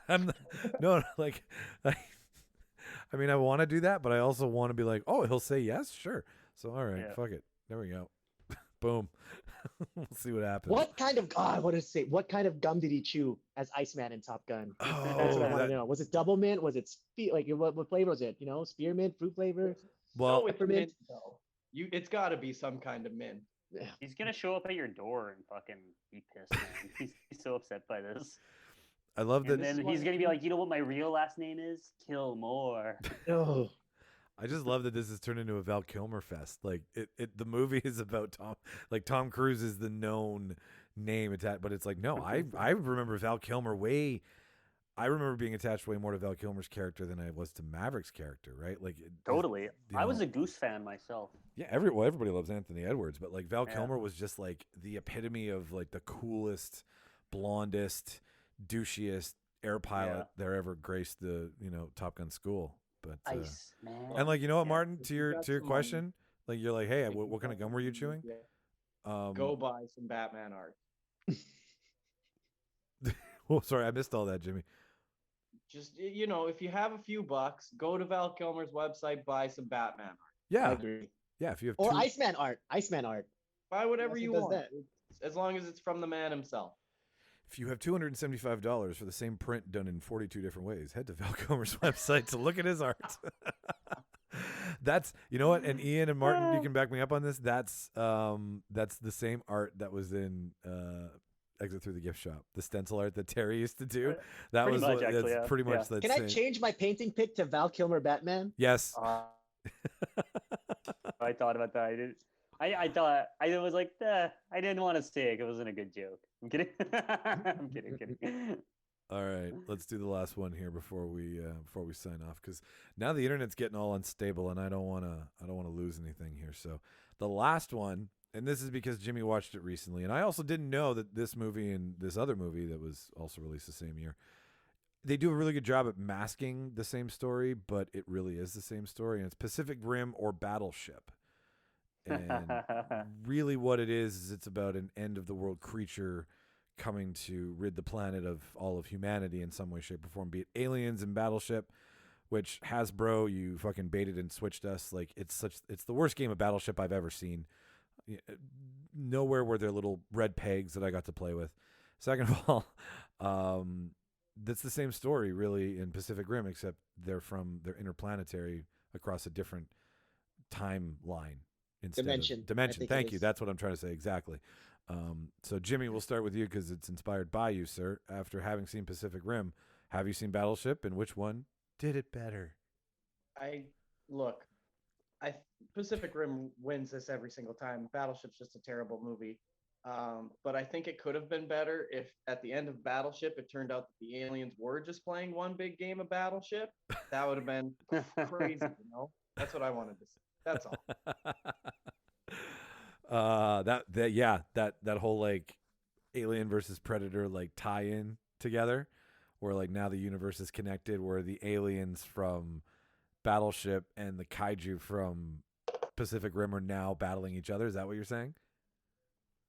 Speaker 8: I'm not, no, like, I mean, I want to do that, but I also want to be like, oh, he'll say yes, sure. So, all right,
Speaker 5: Yeah.
Speaker 8: fuck it. There we go. Boom. We'll see what happens.
Speaker 7: What kind of what did it say? What kind of gum did he chew as Iceman in Top Gun? That's
Speaker 8: Oh,
Speaker 7: what I want
Speaker 8: that-
Speaker 7: to know. Was it double mint? Was it like what flavor was it? You know, spearmint, fruit flavor.
Speaker 8: well,
Speaker 6: Oh, it's
Speaker 7: peppermint.
Speaker 6: mint, though. It's got to be some kind of mint.
Speaker 5: He's going to show up at your door and fucking be pissed, man. He's so upset by this.
Speaker 8: I love that.
Speaker 5: And then he's going to be like, you know what my real last name is? Killmore.
Speaker 7: Oh,
Speaker 8: I just love that this has turned into a Val Kilmer fest. Like the movie is about Tom Cruise is the known name attached, but it's like, no, I remember Val Kilmer I remember being attached way more to Val Kilmer's character than I was to Maverick's character, right? Like
Speaker 5: Totally.
Speaker 8: you
Speaker 5: I was
Speaker 8: know.
Speaker 5: a Goose fan myself.
Speaker 8: Yeah, everybody loves Anthony Edwards, but like Val
Speaker 5: Yeah.
Speaker 8: Kilmer was just like the epitome of like the coolest, blondest, douchiest air pilot there ever graced the Top Gun school. But
Speaker 5: Ice, man.
Speaker 8: and like, you know what,
Speaker 5: Yeah.
Speaker 8: Martin,
Speaker 6: If
Speaker 8: to
Speaker 6: you
Speaker 8: your
Speaker 6: got
Speaker 8: to your
Speaker 6: some money,
Speaker 8: question, like you're like, hey,
Speaker 6: if
Speaker 8: what
Speaker 6: you
Speaker 8: kind of
Speaker 6: got
Speaker 8: gum were you
Speaker 6: some
Speaker 8: chewing?
Speaker 6: money, yeah, go buy some Batman art.
Speaker 8: Oh, sorry, I missed all that, Jimmy.
Speaker 6: Just if you have a few bucks, go to Val Kilmer's website, buy some Batman art.
Speaker 7: I
Speaker 8: Yeah,
Speaker 7: agree.
Speaker 8: yeah. If you have
Speaker 7: Or
Speaker 8: two,
Speaker 7: Iceman art. Iceman art.
Speaker 6: Buy whatever
Speaker 7: Yes,
Speaker 6: you
Speaker 7: it does
Speaker 6: want,
Speaker 7: that.
Speaker 6: as long as it's from the man himself.
Speaker 8: if you have $275 for the same print done in 42 different ways, head to Val Kilmer's website to look at his art. That's, you know what, and Ian and Martin, you can back me up on this. That's the same art that was in Exit Through the Gift Shop, the stencil art that Terry used to do. That
Speaker 5: Pretty
Speaker 8: was
Speaker 5: much,
Speaker 8: what,
Speaker 5: actually,
Speaker 8: that's
Speaker 5: yeah.
Speaker 8: pretty much
Speaker 5: Yeah.
Speaker 8: that
Speaker 7: Can I
Speaker 8: same.
Speaker 7: change my painting pick to Val Kilmer Batman?
Speaker 8: Yes.
Speaker 5: I thought about that. I didn't. I thought I was like, I didn't want to say it. It wasn't a good joke. I'm kidding. I'm kidding.
Speaker 8: All right, let's do the last one here before we sign off, because now the internet's getting all unstable and I don't want to lose anything here. So the last one, and this is because Jimmy watched it recently, and I also didn't know that this movie and this other movie that was also released the same year, they do a really good job at masking the same story, but it really is the same story, and it's Pacific Rim or Battleship. And really what it is it's about an end of the world creature coming to rid the planet of all of humanity in some way, shape, or form. Be it aliens and Battleship, which Hasbro, you fucking baited and switched us. Like it's the worst game of Battleship I've ever seen. Nowhere were there little red pegs that I got to play with. Second of all, that's the same story really in Pacific Rim, except they're interplanetary across a different timeline.
Speaker 7: Dimension.
Speaker 8: Thank you. That's what I'm trying to say exactly. So Jimmy, we'll start with you because it's inspired by you, sir. After having seen Pacific Rim, have you seen Battleship, and which one did it better?
Speaker 6: Pacific Rim wins this every single time. Battleship's just a terrible movie. But I think it could have been better if at the end of Battleship it turned out that the aliens were just playing one big game of Battleship. That would have been crazy, you know? That's what I wanted to see. That's all.
Speaker 8: That whole like Alien versus Predator like tie-in together, where like now the universe is connected, where the aliens from Battleship and the kaiju from Pacific Rim are now battling each other. Is that what you're saying?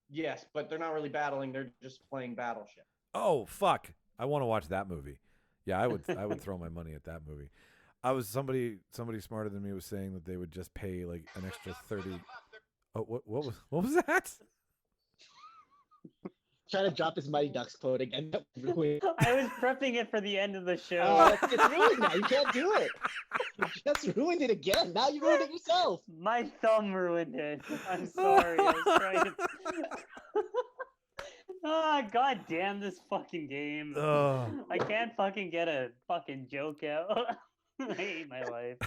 Speaker 6: Yes, but they're not really battling. They're just playing Battleship.
Speaker 8: Oh fuck! I want to watch that movie. Yeah, I would throw my money at that movie. Somebody smarter than me was saying that they would just pay like an extra 30. Oh, what was that?
Speaker 7: Trying to drop his Mighty Ducks quote again.
Speaker 5: I was prepping it for the end of the show.
Speaker 7: It's ruined now. You can't do it. You just ruined it again. Now you ruined it yourself.
Speaker 5: My thumb ruined it. I'm sorry. I was trying to... God damn this fucking game. I can't fucking get a fucking joke out. I hate my life.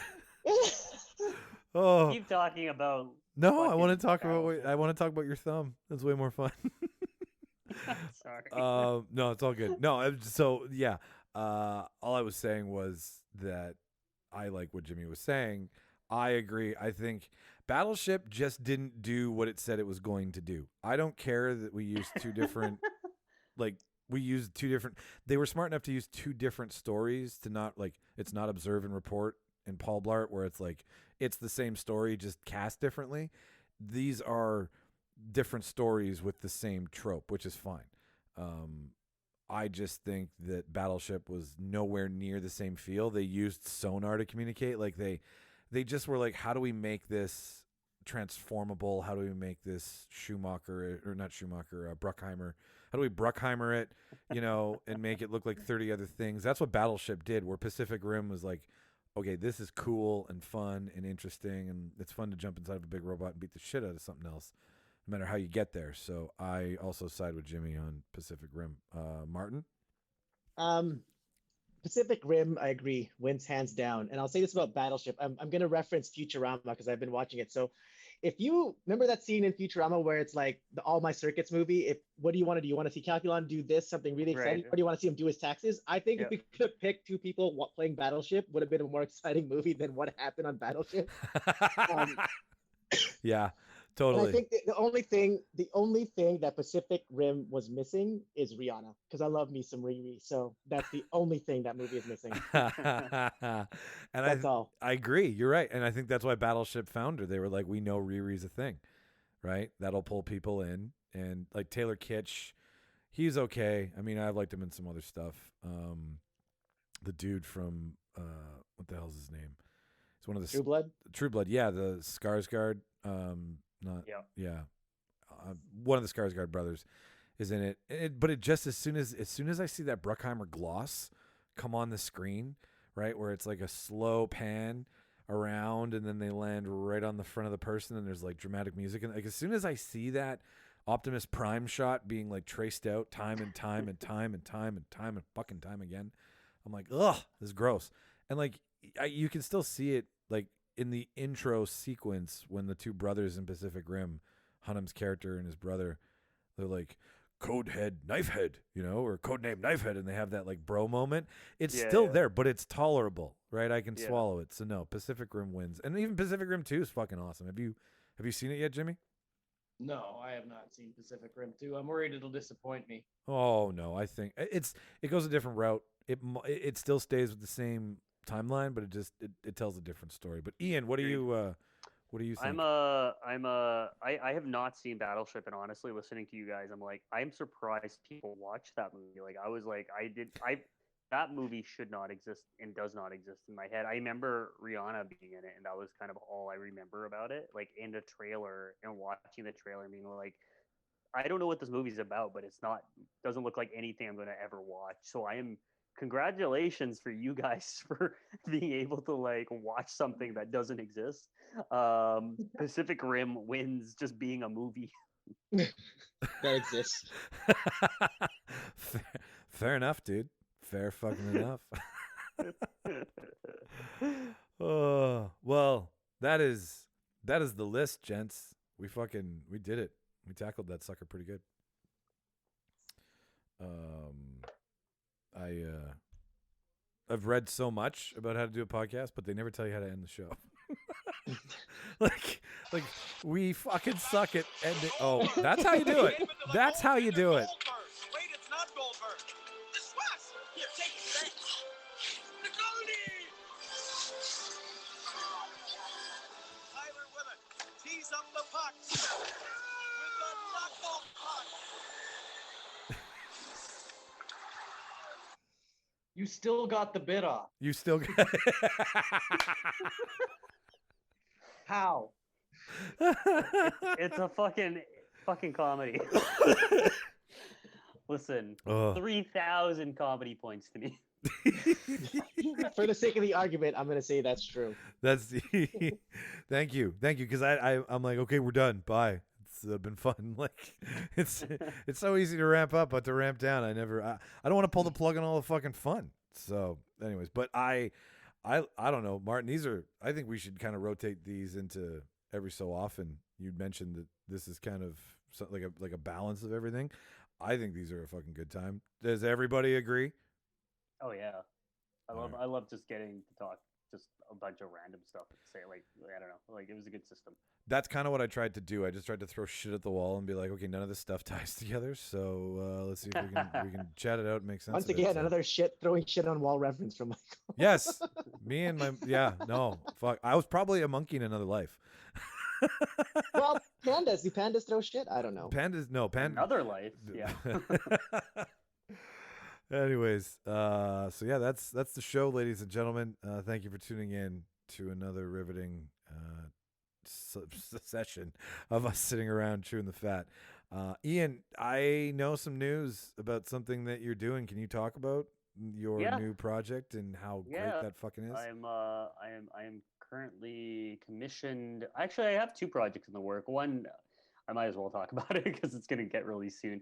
Speaker 5: Keep talking about...
Speaker 8: No, I want to talk about your thumb. That's way more fun.
Speaker 5: Sorry.
Speaker 8: No, it's all good. No, so yeah. All I was saying was that I like what Jimmy was saying. I agree. I think Battleship just didn't do what it said it was going to do. I don't care that we used two different, they were smart enough to use two different stories to not like, it's not Observe and Report and Paul Blart where it's like, it's the same story, just cast differently. These are different stories with the same trope, which is fine. I just think that Battleship was nowhere near the same feel. They used sonar to communicate. Like they just were like, how do we make this transformable? How do we make this Bruckheimer? How do we Bruckheimer it, and make it look like 30 other things? That's what Battleship did, where Pacific Rim was like, okay, this is cool and fun and interesting, and it's fun to jump inside of a big robot and beat the shit out of something else, no matter how you get there. So I also side with Jimmy on Pacific Rim. Martin?
Speaker 7: Pacific Rim, I agree, wins hands down. And I'll say this about Battleship. I'm going to reference Futurama because I've been watching it. So if you remember that scene in Futurama where it's like the All My Circuits movie, what do you want to do? You want to see Calculon do this, something really exciting, or do you want to see him do his taxes? I think if we could have picked two people playing Battleship, would have been a more exciting movie than what happened on Battleship.
Speaker 8: Yeah. Totally.
Speaker 7: And I think the only thing that Pacific Rim was missing is Rihanna, because I love me some Riri. So that's the only thing that movie is missing.
Speaker 8: And
Speaker 7: that's all.
Speaker 8: I agree. You're right. And I think that's why Battleship found her. They were like, we know Riri's a thing, right? That'll pull people in. And like Taylor Kitsch, he's okay. I mean, I've liked him in some other stuff. The dude from what the hell's his name? It's one of the
Speaker 7: True Blood.
Speaker 8: True Blood. Yeah, the Skarsgård. One of the Skarsgård brothers is in it. But it just as soon as I see that Bruckheimer gloss come on the screen, right, where it's like a slow pan around and then they land right on the front of the person and there's like dramatic music, and like as soon as I see that Optimus Prime shot being like traced out time and time and time and time and time and fucking time again, I'm like, ugh, this is gross. And like you can still see it like in the intro sequence when the two brothers in Pacific Rim, Hunnam's character and his brother, they're like, Codehead Knifehead, or Codename Knifehead, and they have that like bro moment. It's still there, but it's tolerable, right? I can swallow it. So no, Pacific Rim wins. And even Pacific Rim 2 is fucking awesome. Have you seen it yet, Jimmy?
Speaker 6: No, I have not seen Pacific Rim 2. I'm worried it'll disappoint me.
Speaker 8: Oh no, I think it goes a different route. It still stays with the same timeline, but it tells a different story. But Ian, what do you What do you think?
Speaker 5: I have not seen Battleship, and honestly, listening to you guys, I'm like, I'm surprised people watch that movie. Like, I was like, that movie should not exist and does not exist in my head. I remember Rihanna being in it, and that was kind of all I remember about it. Like in the trailer and watching the trailer, being like, I don't know what this movie's about, but it's not doesn't look like anything I'm going to ever watch. So I am congratulations for you guys for being able to like watch something that doesn't exist. Pacific Rim wins just being a movie.
Speaker 7: That exists.
Speaker 8: Fair enough, dude. Fair fucking enough. Oh, well, that is the list, gents. We did it. We tackled that sucker pretty good. I've read so much about how to do a podcast, but they never tell you how to end the show. like we fucking suck at ending. Oh, that's how you do it. That's how you do it.
Speaker 4: Wait, it's not Goldberg. This was. Here, take it. Thanks. The Goldie. Tyler with it. Tees up the puck. With the knuckle puck.
Speaker 6: You still got the bit off.
Speaker 8: You still got
Speaker 6: How?
Speaker 5: It's a fucking comedy. Listen, 3,000 comedy points to me.
Speaker 7: For the sake of the argument, I'm gonna say that's true.
Speaker 8: That's thank you, because I'm like, okay, we're done. Bye. It's been fun. Like it's so easy to ramp up, but to ramp down, I don't want to pull the plug on all the fucking fun. So, anyways, but I don't know, Martin. I think we should kind of rotate these into every so often. You mentioned that this is kind of like a balance of everything. I think these are a fucking good time. Does everybody agree?
Speaker 5: Oh yeah, I love just getting to talk just a bunch of random stuff and say like I don't know, like it was a good system.
Speaker 8: That's kind of what I tried to do. I just tried to throw shit at the wall and be like, okay, none of this stuff ties together. So let's see if we can chat it out and make sense.
Speaker 7: Once
Speaker 8: of
Speaker 7: again,
Speaker 8: it, so.
Speaker 7: another throwing shit on wall reference from Michael.
Speaker 8: Yes, me and my fuck. I was probably a monkey in another life.
Speaker 7: Well, pandas. Do pandas throw shit? I don't know.
Speaker 5: Another life. Yeah.
Speaker 8: Anyways, so yeah, that's the show, ladies and gentlemen. Thank you for tuning in to another riveting session of us sitting around chewing the fat. Ian, I know some news about something that you're doing. Can you talk about your new project and how great that fucking is?
Speaker 5: I am currently commissioned. Actually, I have two projects in the work. One, I might as well talk about it because it's going to get released soon.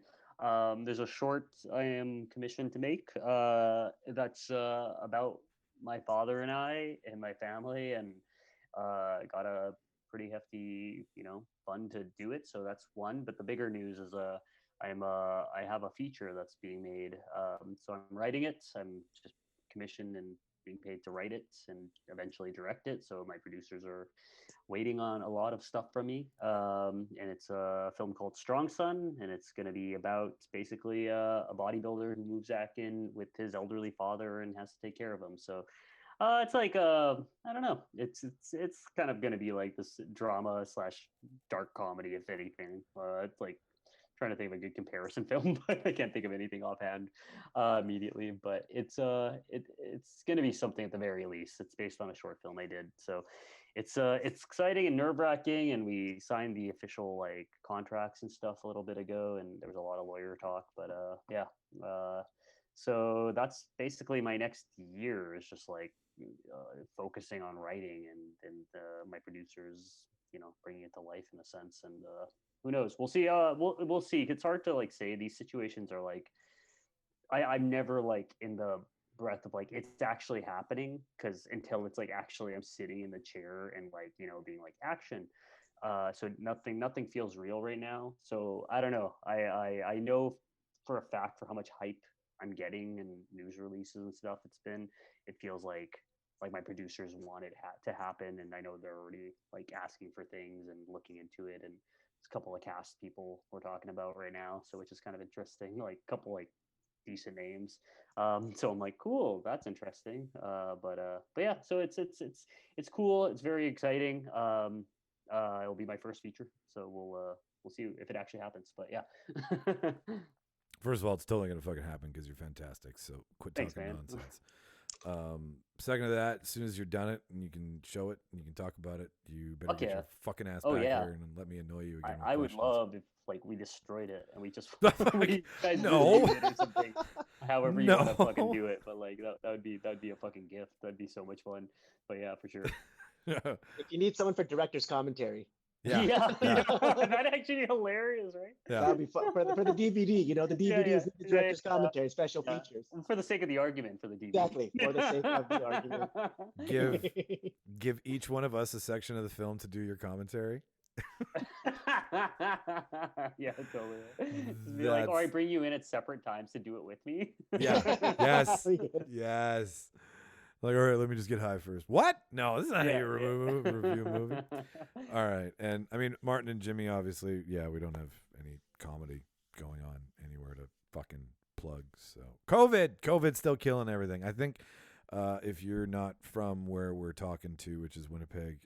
Speaker 5: There's a short I am commissioned to make that's about my father and I and my family, and got a pretty hefty, fund to do it. So that's one. But the bigger news is I have a feature that's being made. So I'm writing it. I'm just commissioned and being paid to write it and eventually direct it. So my producers are waiting on a lot of stuff from me. And it's a film called Strong Son, and it's going to be about basically a bodybuilder who moves back in with his elderly father and has to take care of him. So it's like I don't know. It's kind of going to be like this drama / dark comedy, if anything. It's like trying to think of a good comparison film, but I can't think of anything offhand immediately. But it's going to be something at the very least. It's based on a short film I did, so it's exciting and nerve-wracking. And we signed the official like contracts and stuff a little bit ago, and there was a lot of lawyer talk. But so that's basically my next year is just like focusing on writing and my producers, bringing it to life in a sense. And who knows? We'll see. We'll see. It's hard to like say. These situations are like, I'm never like in the breath of like it's actually happening, because until it's like actually I'm sitting in the chair and like being like action. So nothing feels real right now. So I don't know. I know for a fact for how much hype I'm getting and news releases and stuff. It feels like my producers want it to happen, and I know they're already like asking for things and looking into it. And there's a couple of cast people we're talking about right now, so which is kind of interesting. Like a couple like decent names. So I'm like, cool, that's interesting. But yeah, so it's cool. It's very exciting. It'll be my first feature, so we'll see if it actually happens. But yeah.
Speaker 8: First of all, it's totally gonna fucking happen because you're fantastic. So quit
Speaker 5: Thanks,
Speaker 8: talking
Speaker 5: man.
Speaker 8: nonsense. Second to that, as soon as you're done it and you can show it and you can talk about it, you better
Speaker 5: Fuck
Speaker 8: get
Speaker 5: yeah.
Speaker 8: your fucking ass
Speaker 5: Oh,
Speaker 8: back
Speaker 5: yeah.
Speaker 8: here and let me annoy you again. with
Speaker 5: I would
Speaker 8: questions.
Speaker 5: love if like we destroyed it and we just
Speaker 8: Fuck,
Speaker 5: we guys
Speaker 8: no.
Speaker 5: reviewed it or something. However you want to fucking
Speaker 8: No.
Speaker 5: do it, but like that would be a fucking gift. That'd be so much fun. But yeah, for sure.
Speaker 7: If you need someone for director's commentary,
Speaker 8: Yeah.
Speaker 5: That'd actually be hilarious, right?
Speaker 8: Yeah.
Speaker 7: that'd be fun for the DVD. You know, the
Speaker 5: Yeah,
Speaker 7: DVD
Speaker 5: yeah,
Speaker 7: is the
Speaker 5: yeah,
Speaker 7: director's
Speaker 5: yeah.
Speaker 7: commentary, special
Speaker 5: Yeah.
Speaker 7: features.
Speaker 5: For the sake of the argument, for the DVD.
Speaker 7: Exactly, for the sake of the argument.
Speaker 8: Give each one of us a section of the film to do your commentary.
Speaker 5: Yeah, totally. Just be like, or I bring you in at separate times to do it with me.
Speaker 8: Yeah. Yes.
Speaker 7: Yeah.
Speaker 8: Yes. Like, all right, let me just get high first. What? No, this is not how
Speaker 5: Yeah,
Speaker 8: you review a movie. All right. And I mean, Martin and Jimmy, obviously, yeah, we don't have any comedy going on anywhere to fucking plug. So COVID's still killing everything. I think if you're not from where we're talking to, which is Winnipeg,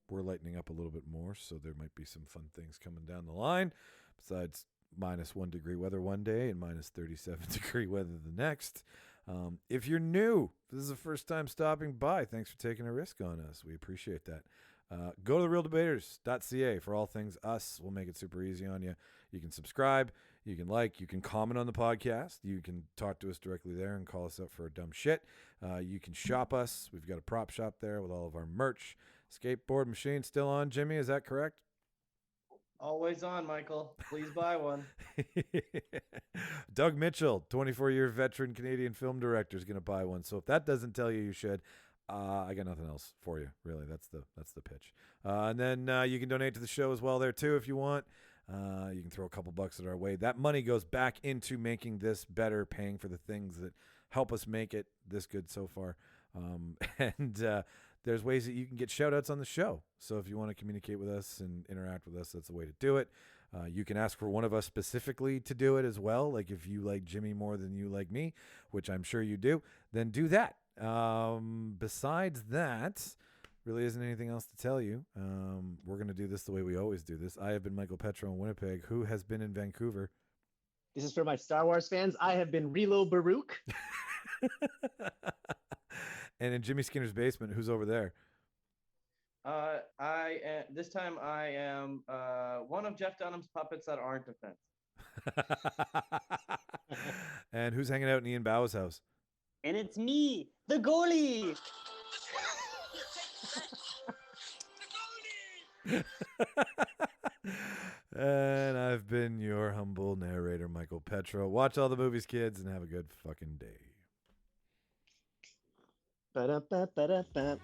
Speaker 8: we're lightening up a little bit more. So there might be some fun things coming down the line besides -1 degree weather one day and -37 degree weather the next. If you're new, this is the first time stopping by, thanks for taking a risk on us. We appreciate that. Go to reeldebaters.ca for all things us. We'll make it super easy on you. You can subscribe, you can like, you can comment on the podcast, you can talk to us directly there and call us up for a dumb shit. You can shop us. We've got a prop shop there with all of our merch. Skateboard machine still on, Jimmy, is that correct?
Speaker 6: Always on, Michael. Please buy one.
Speaker 8: Doug Mitchell, 24-year veteran Canadian film director, is going to buy one. So if that doesn't tell you you should, I got nothing else for you. Really, that's the pitch. And then you can donate to the show as well there too if you want. You can throw a couple bucks at our way. That money goes back into making this better, paying for the things that help us make it this good so far. And there's ways that you can get shout-outs on the show. So if you want to communicate with us and interact with us, that's the way to do it. You can ask for one of us specifically to do it as well. Like if you like Jimmy more than you like me, which I'm sure you do, then do that. Besides that, really isn't anything else to tell you. We're going to do this the way we always do this. I have been Michael Petro in Winnipeg. Who has been in Vancouver?
Speaker 7: This is for my Star Wars fans. I have been Reel Baruch.
Speaker 8: And in Jimmy Skinner's basement, who's over there?
Speaker 6: This time I am one of Jeff Dunham's puppets that aren't defense.
Speaker 8: And who's hanging out in Ian Bawa's house?
Speaker 5: And it's me, the goalie.
Speaker 8: And I've been your humble narrator, Michael Petro. Watch all the movies, kids, and have a good fucking day.
Speaker 7: Ba-da-ba-ba-da-ba.